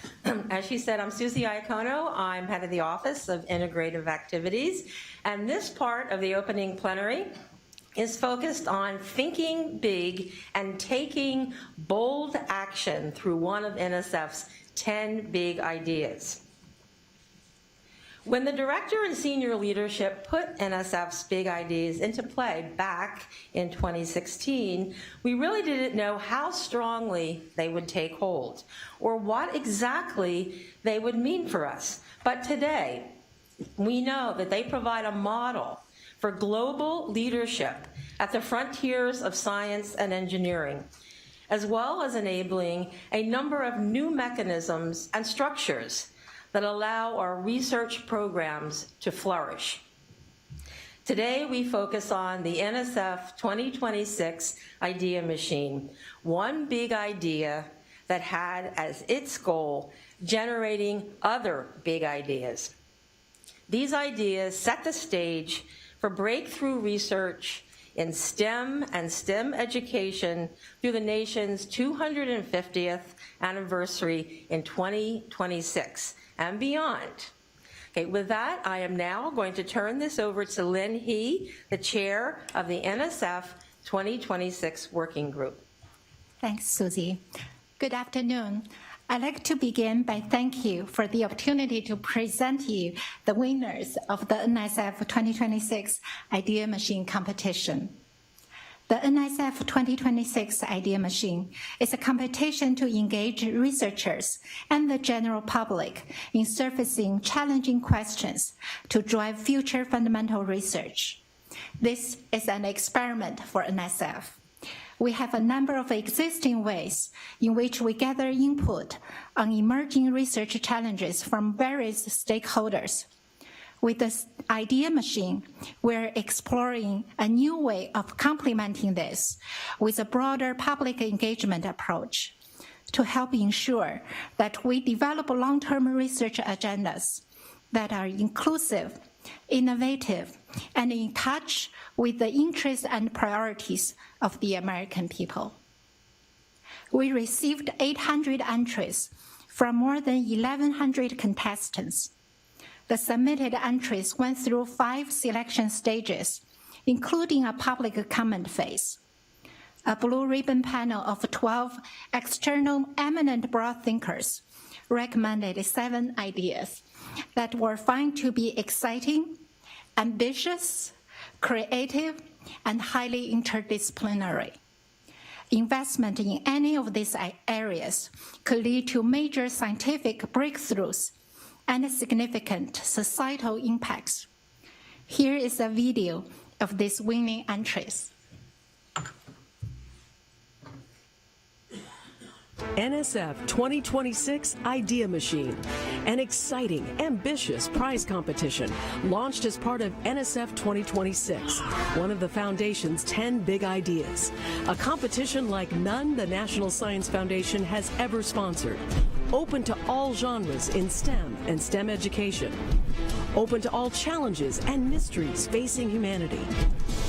As she said, I'm Susie Iacono. I'm head of the Office of Integrative Activities, and this part of the opening plenary is focused on thinking big and taking bold action through one of NSF's 10 big ideas. When the director and senior leadership put NSF's big ideas into play back in 2016, we really didn't know how strongly they would take hold or what exactly they would mean for us. But today, we know that they provide a model for global leadership at the frontiers of science and engineering, as well as enabling a number of new mechanisms and structures that allow our research programs to flourish. Today, we focus on the NSF 2026 Idea Machine, one big idea that had as its goal generating other big ideas. These ideas set the stage for breakthrough research in STEM and STEM education through the nation's 250th anniversary in 2026 and beyond. Okay, with that, I am now going to turn this over to Lynn He, the chair of the NSF 2026 Working Group. Thanks, Susie. Good afternoon. I'd like to begin by thanking you for the opportunity to present you the winners of the NSF 2026 Idea Machine competition. The NSF 2026 Idea Machine is a competition to engage researchers and the general public in surfacing challenging questions to drive future fundamental research. This is an experiment for NSF. We have a number of existing ways in which we gather input on emerging research challenges from various stakeholders. With this Idea Machine, we're exploring a new way of complementing this with a broader public engagement approach to help ensure that we develop long-term research agendas that are inclusive, innovative, and in touch with the interests and priorities of the American people. We received 800 entries from more than 1,100 contestants. The submitted entries went through 5 selection stages, including a public comment phase. A blue ribbon panel of 12 external eminent broad thinkers recommended 7 ideas that were found to be exciting, ambitious, creative, and highly interdisciplinary. Investment in any of these areas could lead to major scientific breakthroughs and significant societal impacts. Here is a video of these winning entries. NSF 2026 Idea Machine, an exciting, ambitious prize competition launched as part of NSF 2026, one of the Foundation's 10 big ideas. A competition like none the National Science Foundation has ever sponsored. Open to all genres in STEM and STEM education. Open to all challenges and mysteries facing humanity.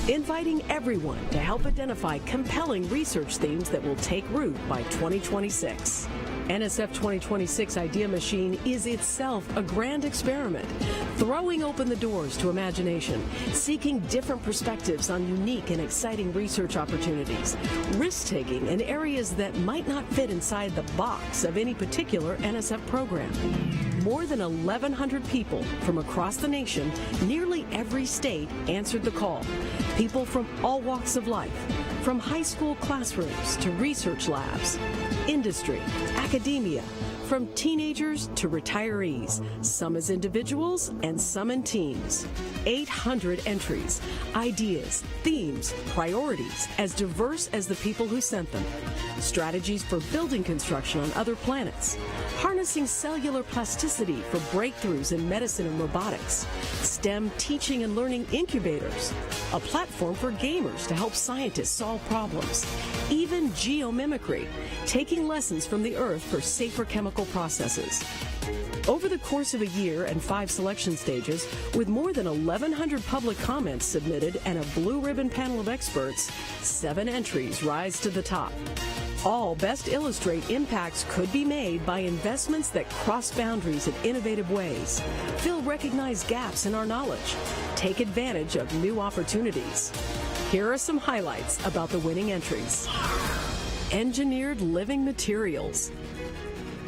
Inviting everyone to help identify compelling research themes that will take root by 2026. NSF 2026 Idea Machine is itself a grand experiment, throwing open the doors to imagination, seeking different perspectives on unique and exciting research opportunities, risk-taking in areas that might not fit inside the box of any particular NSF program. More than 1,100 people from across the nation, nearly every state, answered the call. People from all walks of life, from high school classrooms to research labs, industry, academia, from teenagers to retirees, some as individuals and some in teams. 800 entries, ideas, themes, priorities, as diverse as the people who sent them. Strategies for building construction on other planets, harnessing cellular plasticity for breakthroughs in medicine and robotics, STEM teaching and learning incubators, a platform for gamers to help scientists solve problems, even geomimicry, taking lessons from the Earth for safer chemical processes. Over the course of a year and 5 selection stages, with more than 1,100 public comments submitted and a blue ribbon panel of experts, 7 entries rise to the top. All best illustrate impacts could be made by investments that cross boundaries in innovative ways, fill recognized gaps in our knowledge, take advantage of new opportunities. Here are some highlights about the winning entries. Engineered living materials.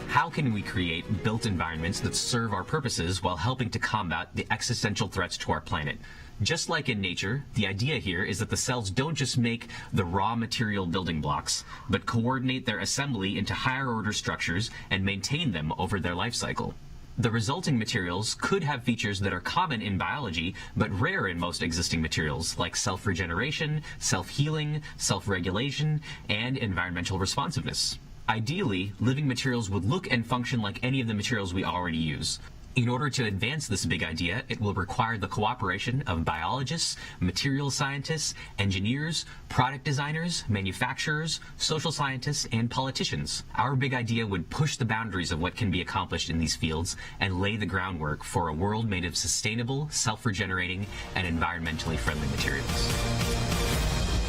How can we create built environments that serve our purposes while helping to combat the existential threats to our planet? Just like in nature, the idea here is that the cells don't just make the raw material building blocks, but coordinate their assembly into higher order structures and maintain them over their life cycle. The resulting materials could have features that are common in biology, but rare in most existing materials, like self-regeneration, self-healing, self-regulation, and environmental responsiveness. Ideally, living materials would look and function like any of the materials we already use. In order to advance this big idea, it will require the cooperation of biologists, material scientists, engineers, product designers, manufacturers, social scientists, and politicians. Our big idea would push the boundaries of what can be accomplished in these fields and lay the groundwork for a world made of sustainable, self-regenerating, and environmentally friendly materials.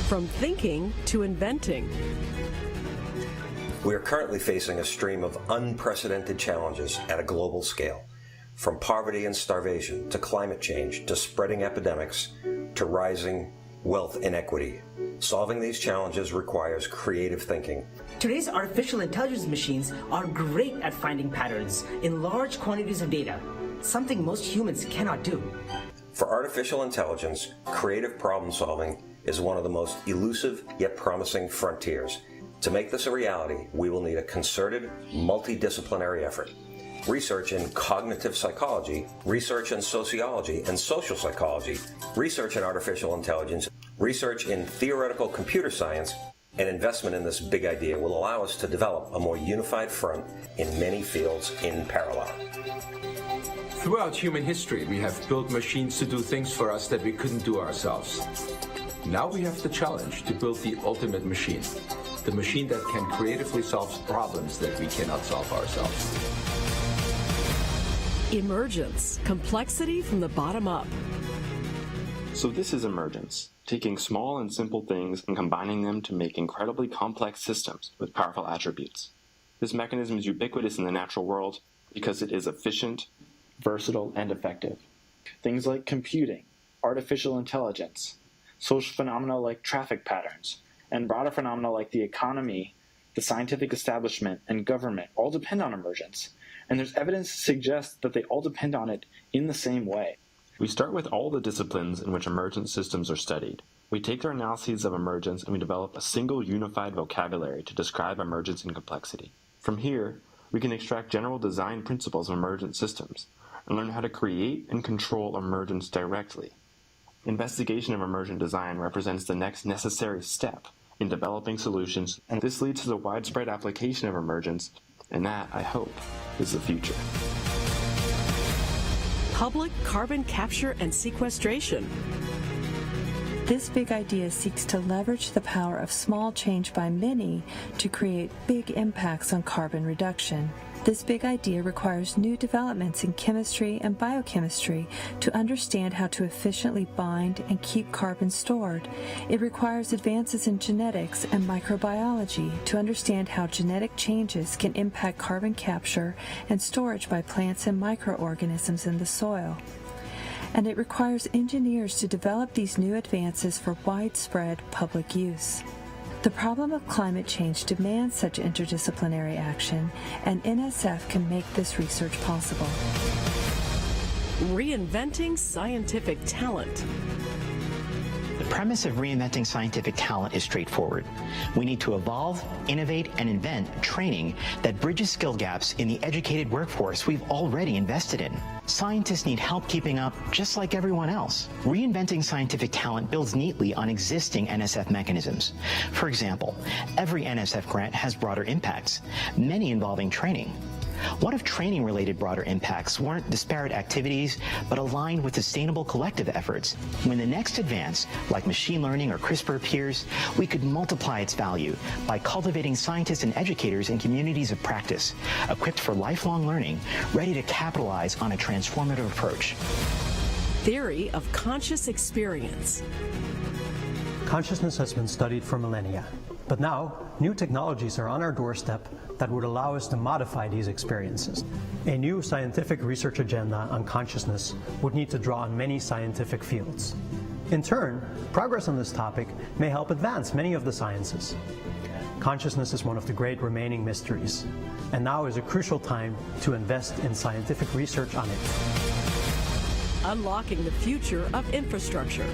From thinking to inventing. We are currently facing a stream of unprecedented challenges at a global scale. From poverty and starvation, to climate change, to spreading epidemics, to rising wealth inequity. Solving these challenges requires creative thinking. Today's artificial intelligence machines are great at finding patterns in large quantities of data, something most humans cannot do. For artificial intelligence, creative problem solving is one of the most elusive yet promising frontiers. To make this a reality, we will need a concerted, multidisciplinary effort. Research in cognitive psychology, research in sociology and social psychology, research in artificial intelligence, research in theoretical computer science, and investment in this big idea will allow us to develop a more unified front in many fields in parallel. Throughout human history, we have built machines to do things for us that we couldn't do ourselves. Now we have the challenge to build the ultimate machine the machine that can creatively solve problems that we cannot solve ourselves. Emergence, complexity from the bottom up. So this is emergence, taking small and simple things and combining them to make incredibly complex systems with powerful attributes. This mechanism is ubiquitous in the natural world because it is efficient, versatile, and effective. Things like computing, artificial intelligence, social phenomena like traffic patterns, and broader phenomena like the economy, the scientific establishment, and government all depend on emergence, and there's evidence to suggest that they all depend on it in the same way. We start with all the disciplines in which emergent systems are studied. We take our analyses of emergence and we develop a single unified vocabulary to describe emergence and complexity. From here, we can extract general design principles of emergent systems and learn how to create and control emergence directly. Investigation of emergent design represents the next necessary step in developing solutions, and this leads to the widespread application of emergence, and that, I hope, is the future. Public carbon capture and sequestration. This big idea seeks to leverage the power of small change by many to create big impacts on carbon reduction. This big idea requires new developments in chemistry and biochemistry to understand how to efficiently bind and keep carbon stored. It requires advances in genetics and microbiology to understand how genetic changes can impact carbon capture and storage by plants and microorganisms in the soil. And it requires engineers to develop these new advances for widespread public use. The problem of climate change demands such interdisciplinary action, and NSF can make this research possible. Reinventing scientific talent. The premise of reinventing scientific talent is straightforward. We need to evolve, innovate, and invent training that bridges skill gaps in the educated workforce we've already invested in. Scientists need help keeping up just like everyone else. Reinventing scientific talent builds neatly on existing NSF mechanisms. For example, every NSF grant has broader impacts, many involving training. What if training-related broader impacts weren't disparate activities, but aligned with sustainable collective efforts? When the next advance, like machine learning or CRISPR appears, we could multiply its value by cultivating scientists and educators in communities of practice, equipped for lifelong learning, ready to capitalize on a transformative approach. Theory of conscious experience. Consciousness has been studied for millennia, but now new technologies are on our doorstep that would allow us to modify these experiences. A new scientific research agenda on consciousness would need to draw on many scientific fields. In turn, progress on this topic may help advance many of the sciences. Consciousness is one of the great remaining mysteries, and now is a crucial time to invest in scientific research on it. Unlocking the future of infrastructure.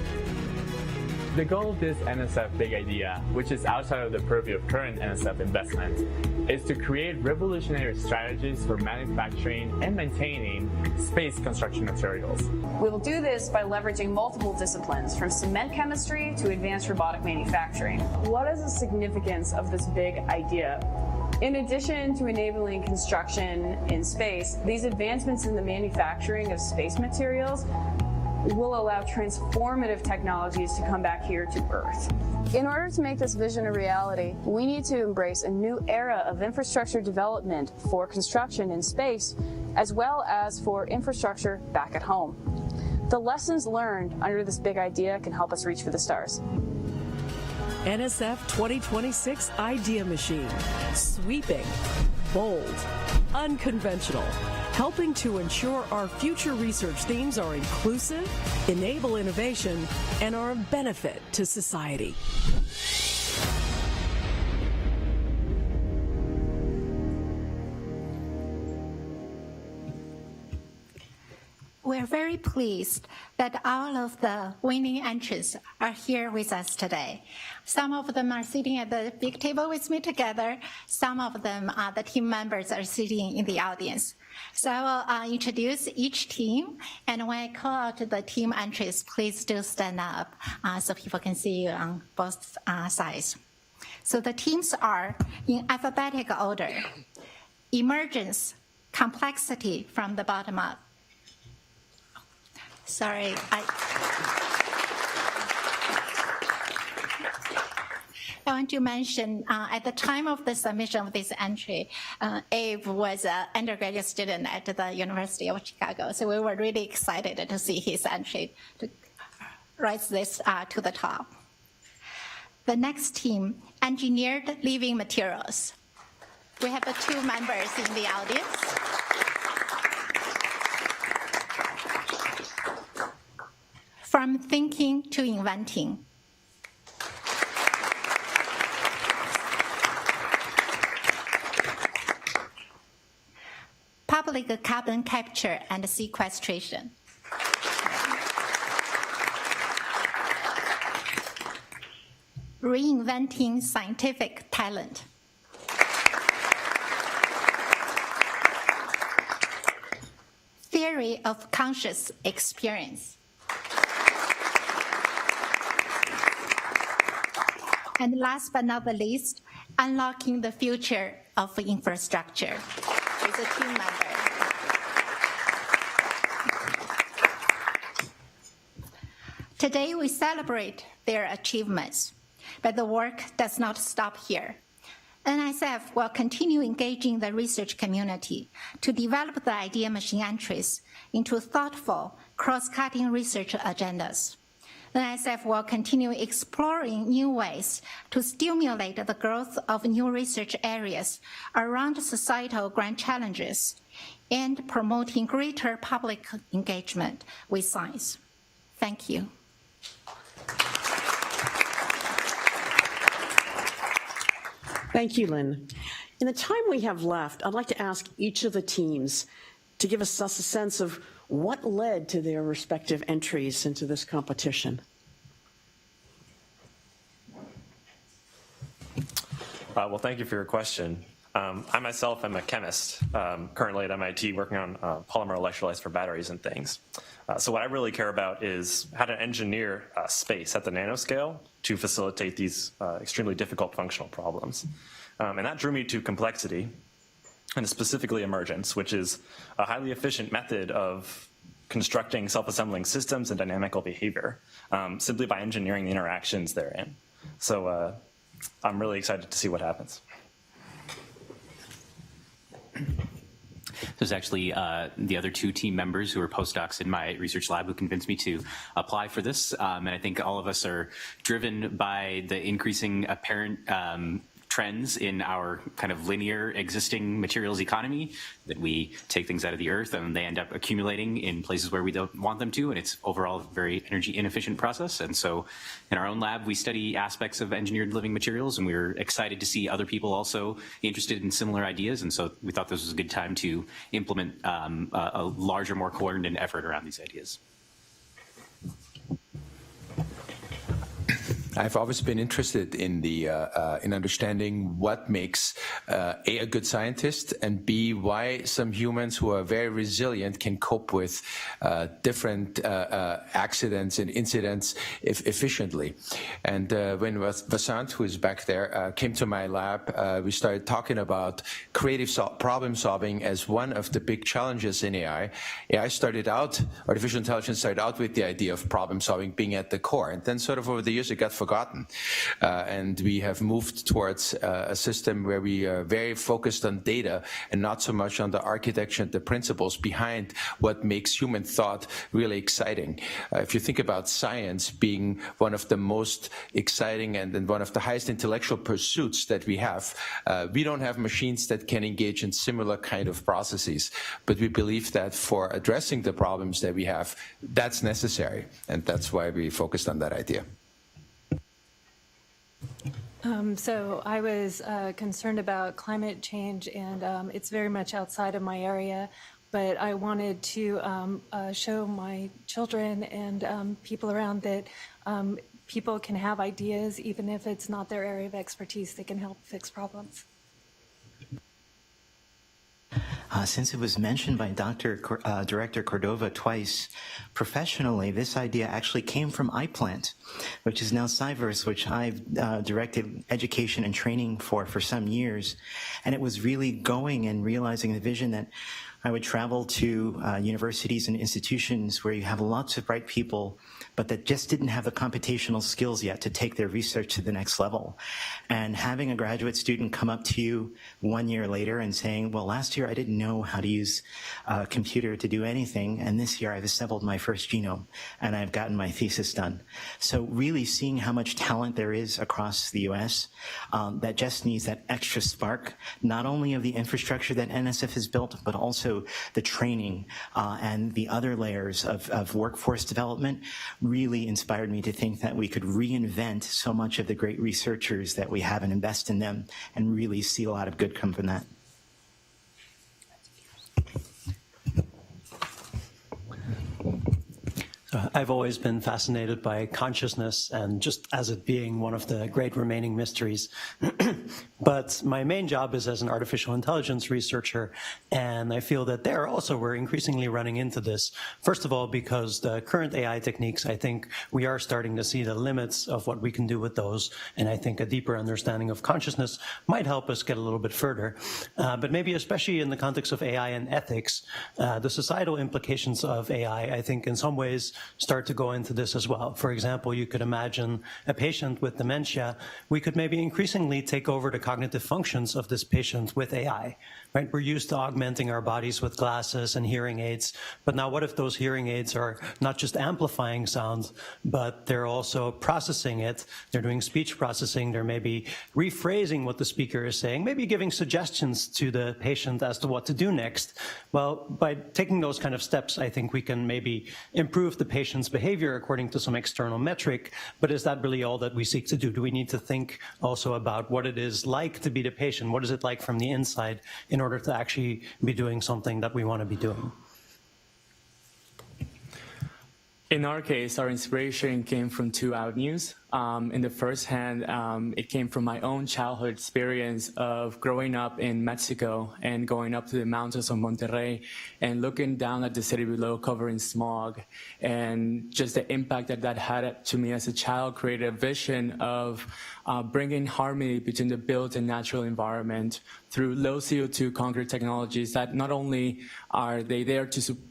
The goal of this NSF big idea, which is outside of the purview of current NSF investment, is to create revolutionary strategies for manufacturing and maintaining space construction materials. We will do this by leveraging multiple disciplines, from cement chemistry to advanced robotic manufacturing. What is the significance of this big idea? In addition to enabling construction in space, these advancements in the manufacturing of space materials will allow transformative technologies to come back here to Earth. In order to make this vision a reality, we need to embrace a new era of infrastructure development for construction in space, as well as for infrastructure back at home. The lessons learned under this big idea can help us reach for the stars. NSF 2026 Idea Machine. Sweeping, bold, unconventional, helping to ensure our future research themes are inclusive, enable innovation, and are of benefit to society. We're very pleased that all of the winning entrants are here with us today. Some of them are sitting at the big table with me together. Some of them, the team members, are sitting in the audience. So I will introduce each team, and when I call out the team entries, please do stand up so people can see you on both sides. So the teams are in alphabetical order. Emergence, complexity from the bottom up. I want to mention at the time of the submission of this entry, Abe was an undergraduate student at the University of Chicago. So we were really excited to see his entry to rise this to the top. The next team, Engineered Living Materials. We have the 2 members in the audience. From thinking to inventing. Public carbon capture and sequestration. Reinventing scientific talent. Theory of conscious experience. And last but not the least, unlocking the future of infrastructure. Is a team member. Today we celebrate their achievements, but the work does not stop here. NSF will continue engaging the research community to develop the idea machine entries into thoughtful, cross-cutting research agendas. NSF will continue exploring new ways to stimulate the growth of new research areas around societal grand challenges and promoting greater public engagement with science. Thank you. Thank you, Lynn. In the time we have left, I'd like to ask each of the teams to give us a sense of what led to their respective entries into this competition. Well, thank you for your question. I myself am a chemist, currently at MIT working on polymer electrolytes for batteries and things. So what I really care about is how to engineer space at the nanoscale to facilitate these extremely difficult functional problems. And that drew me to complexity, and specifically emergence, which is a highly efficient method of constructing self-assembling systems and dynamical behavior simply by engineering the interactions therein. So I'm really excited to see what happens. There's actually the other 2 team members who are postdocs in my research lab who convinced me to apply for this. And I think all of us are driven by the increasing apparent trends in our kind of linear existing materials economy, that we take things out of the earth and they end up accumulating in places where we don't want them to, and it's overall a very energy inefficient process. And so in our own lab, we study aspects of engineered living materials, and we were excited to see other people also interested in similar ideas. And so we thought this was a good time to implement a larger, more coordinated effort around these ideas. I've always been interested in the in understanding what makes a good scientist, and B, why some humans who are very resilient can cope with different accidents and incidents efficiently. And when Vasant, who is back there, came to my lab, we started talking about creative problem solving as one of the big challenges in AI. Artificial intelligence started out with the idea of problem solving being at the core, and then sort of over the years it got forgotten. And we have moved towards a system where we are very focused on data and not so much on the architecture and the principles behind what makes human thought really exciting. If you think about science being one of the most exciting and one of the highest intellectual pursuits that we have, we don't have machines that can engage in similar kind of processes. But we believe that for addressing the problems that we have, that's necessary. And that's why we focused on that idea. So I was concerned about climate change, and it's very much outside of my area, but I wanted to show my children and people around that people can have ideas, even if it's not their area of expertise, they can help fix problems. Since it was mentioned by Director Cordova twice, professionally, this idea actually came from iPlant, which is now Cyverse, which I've directed education and training for some years. And it was really going and realizing the vision that I would travel to universities and institutions where you have lots of bright people, but that just didn't have the computational skills yet to take their research to the next level. And having a graduate student come up to you 1 year later and saying, well, last year I didn't know how to use a computer to do anything, and this year I've assembled my first genome and I've gotten my thesis done. So really seeing how much talent there is across the US that just needs that extra spark, not only of the infrastructure that NSF has built, but also the training and the other layers of workforce development really inspired me to think that we could reinvent so much of the great researchers that we have and invest in them and really see a lot of good come from that. I've always been fascinated by consciousness and just as it being one of the great remaining mysteries. But my main job is as an artificial intelligence researcher, and I feel that there also we're increasingly running into this. First of all, because the current AI techniques, I think we are starting to see the limits of what we can do with those, and I think a deeper understanding of consciousness might help us get a little bit further. But maybe especially in the context of AI and ethics, the societal implications of AI, I think in some ways, start to go into this as well. For example, you could imagine a patient with dementia. We could maybe increasingly take over the cognitive functions of this patient with AI, right? We're used to augmenting our bodies with glasses and hearing aids, but now what if those hearing aids are not just amplifying sound, but they're also processing it, they're doing speech processing, they're maybe rephrasing what the speaker is saying, maybe giving suggestions to the patient as to what to do next. Well, by taking those kind of steps, I think we can maybe improve the patient's behavior according to some external metric, but is that really all that we seek to do? Do we need to think also about what it is like to be the patient? What is it like from the inside in order to actually be doing something that we want to be doing? In our case, our inspiration came from two avenues. In the first hand, it came from my own childhood experience of growing up in Mexico and going up to the mountains of Monterrey and looking down at the city below covered in smog. And just the impact that that had to me as a child created a vision of bringing harmony between the built and natural environment through low CO2 concrete technologies that not only are they there to support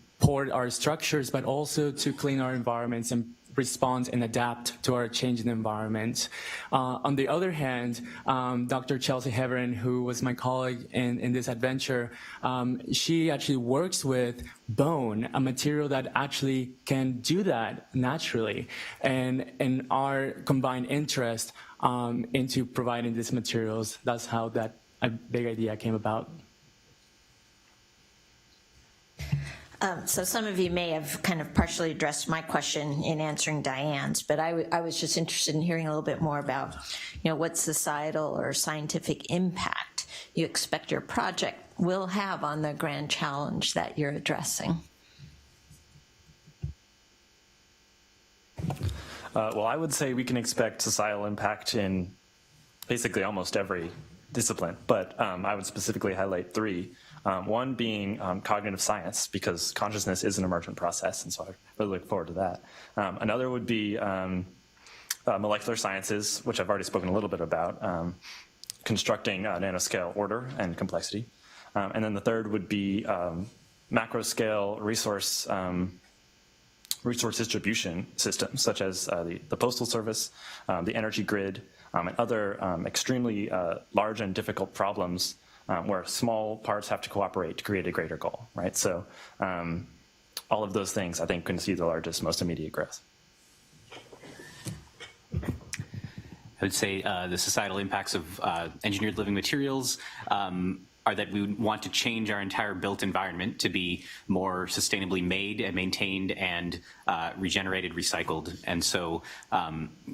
our structures, but also to clean our environments and respond and adapt to our changing environment. On the other hand, Dr. Chelsea Heverin, who was my colleague in this adventure, she actually works with bone, a material that actually can do that naturally. And our combined interest into providing these materials, that's how that big idea came about. So some of you may have kind of partially addressed my question in answering Diane's, but I was just interested in hearing a little bit more about, what societal or scientific impact you expect your project will have on the grand challenge that you're addressing. Well, I would say we can expect societal impact in basically almost every discipline, but I would specifically highlight three. One being cognitive science, because consciousness is an emergent process, and so I really look forward to that. Another would be molecular sciences, which I've already spoken a little bit about, constructing nanoscale order and complexity. And then the third would be macro-scale resource distribution systems, such as the Postal Service, the energy grid, and other extremely large and difficult problems where small parts have to cooperate to create a greater goal, right? So all of those things, I think, can see the largest, most immediate growth. I would say the societal impacts of engineered living materials are that we would want to change our entire built environment to be more sustainably made and maintained and regenerated, recycled. And so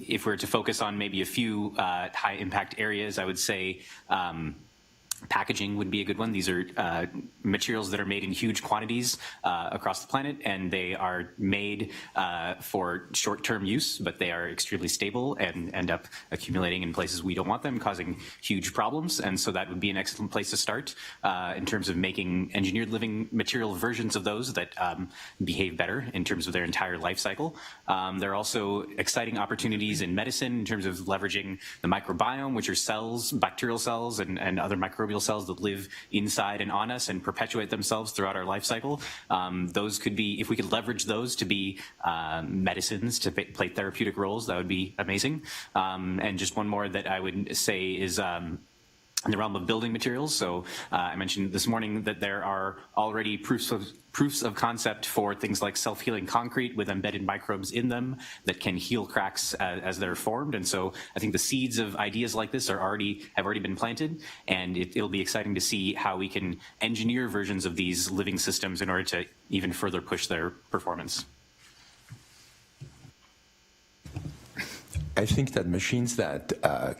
if we're to focus on maybe a few high impact areas, I would say packaging would be a good one. These are materials that are made in huge quantities across the planet, and they are made for short-term use, but they are extremely stable and end up accumulating in places we don't want them, causing huge problems. And so that would be an excellent place to start in terms of making engineered living material versions of those that behave better in terms of their entire life cycle. There are also exciting opportunities in medicine in terms of leveraging the microbiome, which are cells, bacterial cells, and other microbial microbial cells that live inside and on us and perpetuate themselves throughout our life cycle. Those could be, if we could leverage those to be medicines, to play therapeutic roles, that would be amazing. And just one more that I would say is in the realm of building materials. So I mentioned this morning that there are already proofs of concept for things like self-healing concrete with embedded microbes in them that can heal cracks as they're formed. And so I think the seeds of ideas like this have already been planted, and it'll be exciting to see how we can engineer versions of these living systems in order to even further push their performance. I think that machines that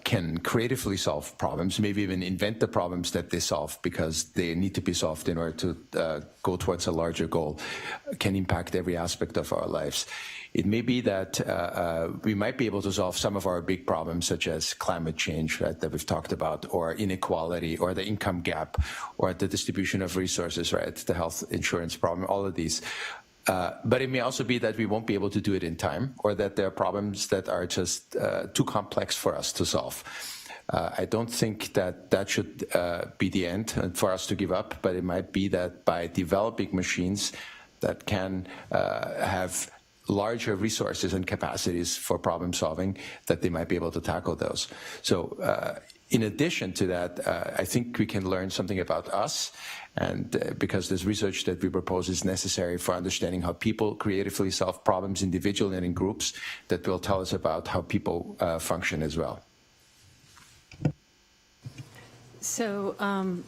can creatively solve problems, maybe even invent the problems that they solve because they need to be solved in order to go towards a larger goal, can impact every aspect of our lives. It may be that we might be able to solve some of our big problems, such as climate change, right, that we've talked about, or inequality, or the income gap, or the distribution of resources, right, the health insurance problem, all of these. But it may also be that we won't be able to do it in time, or that there are problems that are just too complex for us to solve. I don't think that that should be the end for us to give up, but it might be that by developing machines that can have larger resources and capacities for problem solving, that they might be able to tackle those. So in addition to that, I think we can learn something about us, and because this research that we propose is necessary for understanding how people creatively solve problems individually and in groups, that will tell us about how people function as well. So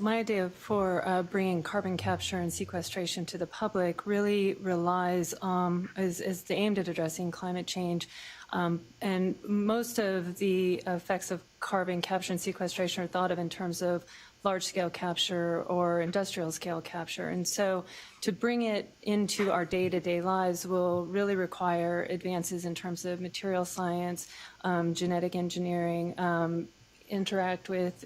my idea for bringing carbon capture and sequestration to the public really relies is aimed at addressing climate change. And most of the effects of carbon capture and sequestration are thought of in terms of large-scale capture or industrial-scale capture. And so to bring it into our day-to-day lives will really require advances in terms of material science, genetic engineering, interact with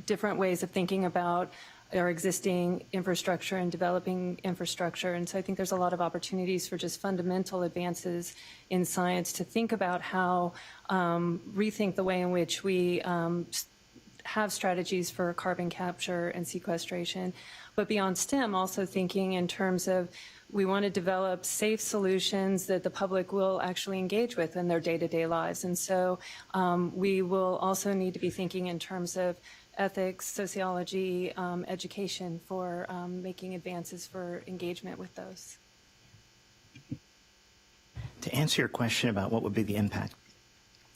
different ways of thinking about our existing infrastructure and developing infrastructure. And so I think there's a lot of opportunities for just fundamental advances in science to think about how rethink the way in which we have strategies for carbon capture and sequestration. But beyond STEM, also thinking in terms of we want to develop safe solutions that the public will actually engage with in their day-to-day lives. And so we will also need to be thinking in terms of ethics, sociology, education for making advances for engagement with those. To answer your question about what would be the impact,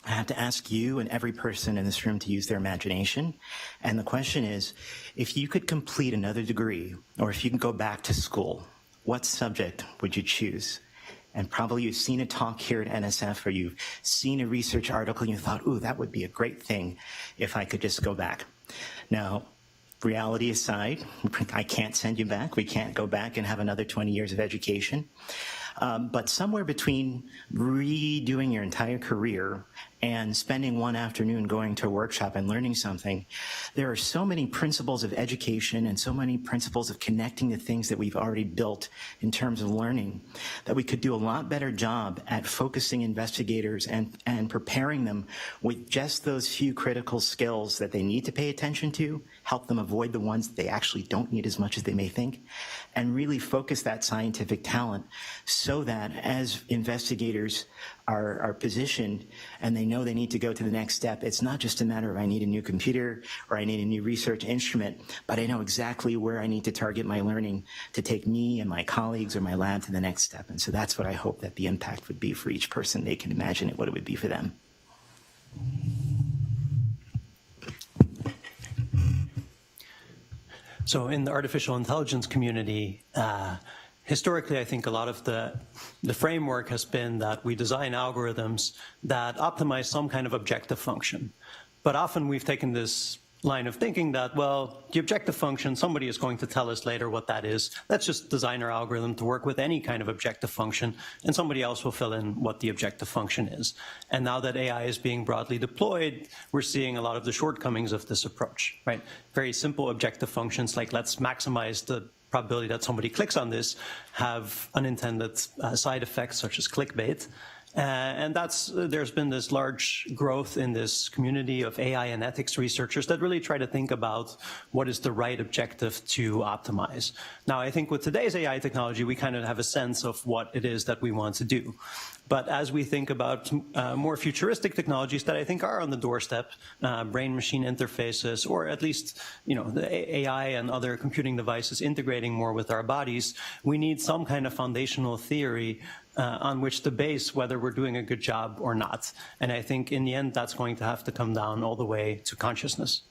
I have to ask you and every person in this room to use their imagination. And the question is, if you could complete another degree, or if you can go back to school, what subject would you choose? And probably you've seen a talk here at NSF, or you've seen a research article and you thought, ooh, that would be a great thing if I could just go back. Now, reality aside, I can't send you back. We can't go back and have another 20 years of education. But somewhere between redoing your entire career and spending one afternoon going to a workshop and learning something, there are so many principles of education and so many principles of connecting the things that we've already built in terms of learning that we could do a lot better job at focusing investigators and preparing them with just those few critical skills that they need to pay attention to, help them avoid the ones that they actually don't need as much as they may think, and really focus that scientific talent so that as investigators are positioned and they know they need to go to the next step, it's not just a matter of I need a new computer or I need a new research instrument, but I know exactly where I need to target my learning to take me and my colleagues or my lab to the next step. And so that's what I hope that the impact would be for each person. They can imagine it, what it would be for them. So in the artificial intelligence community, historically, I think a lot of the framework has been that we design algorithms that optimize some kind of objective function. But often we've taken this line of thinking that, well, the objective function, somebody is going to tell us later what that is. Let's just design our algorithm to work with any kind of objective function, and somebody else will fill in what the objective function is. And now that AI is being broadly deployed, we're seeing a lot of the shortcomings of this approach, right? Very simple objective functions like let's maximize the probability that somebody clicks on this have unintended side effects such as clickbait. And there's been this large growth in this community of AI and ethics researchers that really try to think about what is the right objective to optimize. Now, I think with today's AI technology, we kind of have a sense of what it is that we want to do. But as we think about more futuristic technologies that I think are on the doorstep, brain-machine interfaces, or at least, the AI and other computing devices integrating more with our bodies, we need some kind of foundational theory on which to base whether we're doing a good job or not. And I think in the end, that's going to have to come down all the way to consciousness.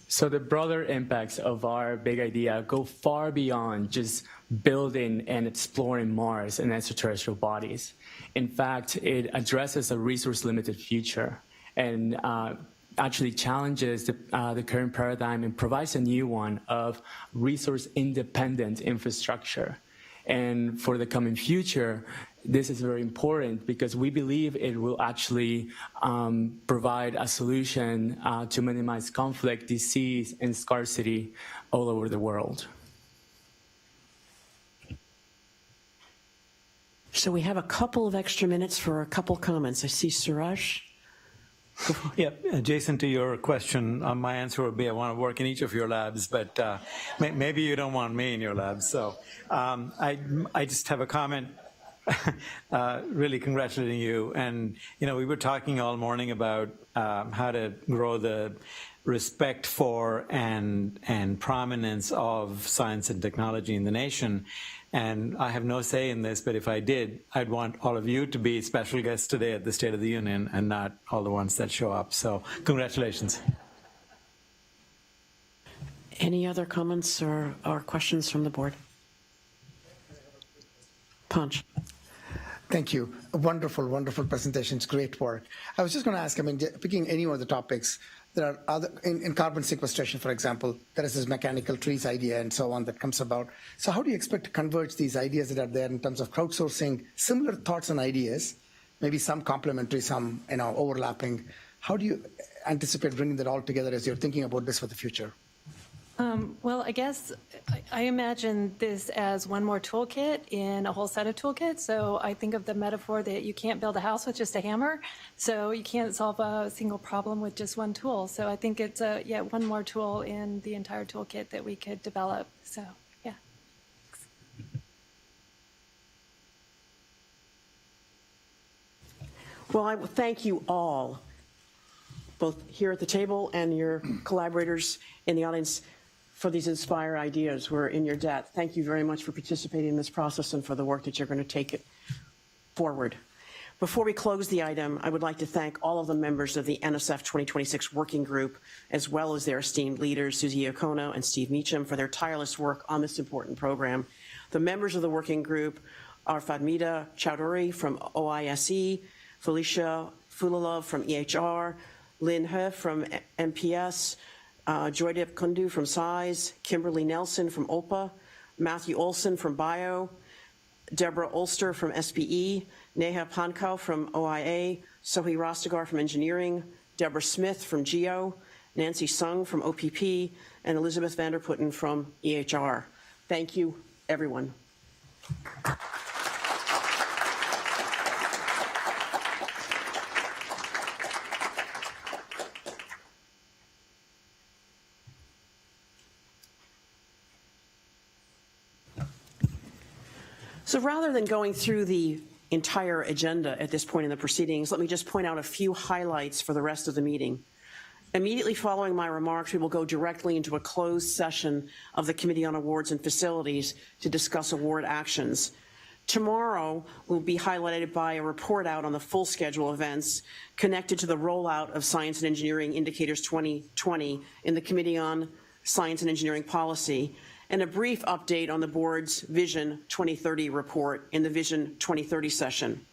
So the broader impacts of our big idea go far beyond just building and exploring Mars and extraterrestrial bodies. In fact, it addresses a resource-limited future and actually challenges the current paradigm and provides a new one of resource-independent infrastructure. And for the coming future, this is very important because we believe it will actually provide a solution to minimize conflict, disease, and scarcity all over the world. So we have a couple of extra minutes for a couple comments. I see Suraj. Yeah, Jason, to your question, my answer would be I want to work in each of your labs, but maybe you don't want me in your labs. So I just have a comment really congratulating you. And, we were talking all morning about how to grow the respect for and prominence of science and technology in the nation. And I have no say in this, but if I did, I'd want all of you to be special guests today at the State of the Union and not all the ones that show up. So congratulations. Any other comments or questions from the board? Punch. Thank you. Wonderful, wonderful presentations. Great work. I was just going to ask, picking any one of the topics, there are other, in carbon sequestration, for example, there is this mechanical trees idea and so on that comes about. So how do you expect to converge these ideas that are there in terms of crowdsourcing similar thoughts and ideas, maybe some complementary, some overlapping? How do you anticipate bringing that all together as you're thinking about this for the future? Well, I guess I imagine this as one more toolkit in a whole set of toolkits. So I think of the metaphor that you can't build a house with just a hammer. So you can't solve a single problem with just one tool. So I think it's one more tool in the entire toolkit that we could develop. So, yeah. Well, I thank you all, both here at the table and your collaborators in the audience, for these inspire ideas. We're in your debt. Thank you very much for participating in this process and for the work that you're going to take it forward. Before we close the item, I would like to thank all of the members of the NSF 2026 Working Group, as well as their esteemed leaders, Susie Okono and Steve Meacham, for their tireless work on this important program. The members of the Working Group are Fadmida Chowdhury from OISE, Felicia Fulalov from EHR, Lynn He from MPS, Joydeep Kundu from SIZE, Kimberly Nelson from OLPA, Matthew Olson from Bio, Deborah Ulster from SBE, Neha Pankau from OIA, Sohi Rastegar from Engineering, Deborah Smith from GEO, Nancy Sung from OPP, and Elizabeth Vanderputten from EHR. Thank you, everyone. So rather than going through the entire agenda at this point in the proceedings, let me just point out a few highlights for the rest of the meeting. Immediately following my remarks, we will go directly into a closed session of the Committee on Awards and Facilities to discuss award actions. Tomorrow will be highlighted by a report out on the full schedule events connected to the rollout of Science and Engineering Indicators 2020 in the Committee on Science and Engineering Policy, and a brief update on the board's Vision 2030 report in the Vision 2030 session.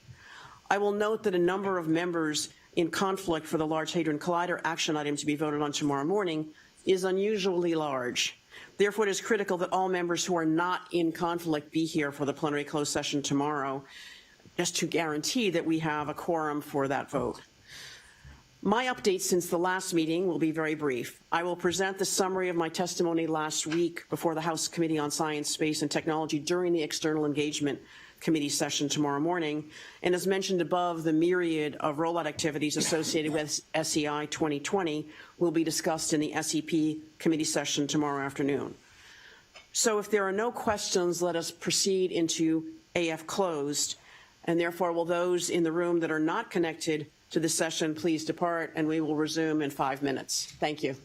I will note that a number of members in conflict for the Large Hadron Collider action item to be voted on tomorrow morning is unusually large. Therefore, it is critical that all members who are not in conflict be here for the plenary closed session tomorrow, just to guarantee that we have a quorum for that vote. My update since the last meeting will be very brief. I will present the summary of my testimony last week before the House Committee on Science, Space, and Technology during the external engagement committee session tomorrow morning. And as mentioned above, the myriad of rollout activities associated with SEI 2020 will be discussed in the SEP committee session tomorrow afternoon. So if there are no questions, let us proceed into AF closed. And therefore, will those in the room that are not connected to the session please depart, and we will resume in 5 minutes. Thank you.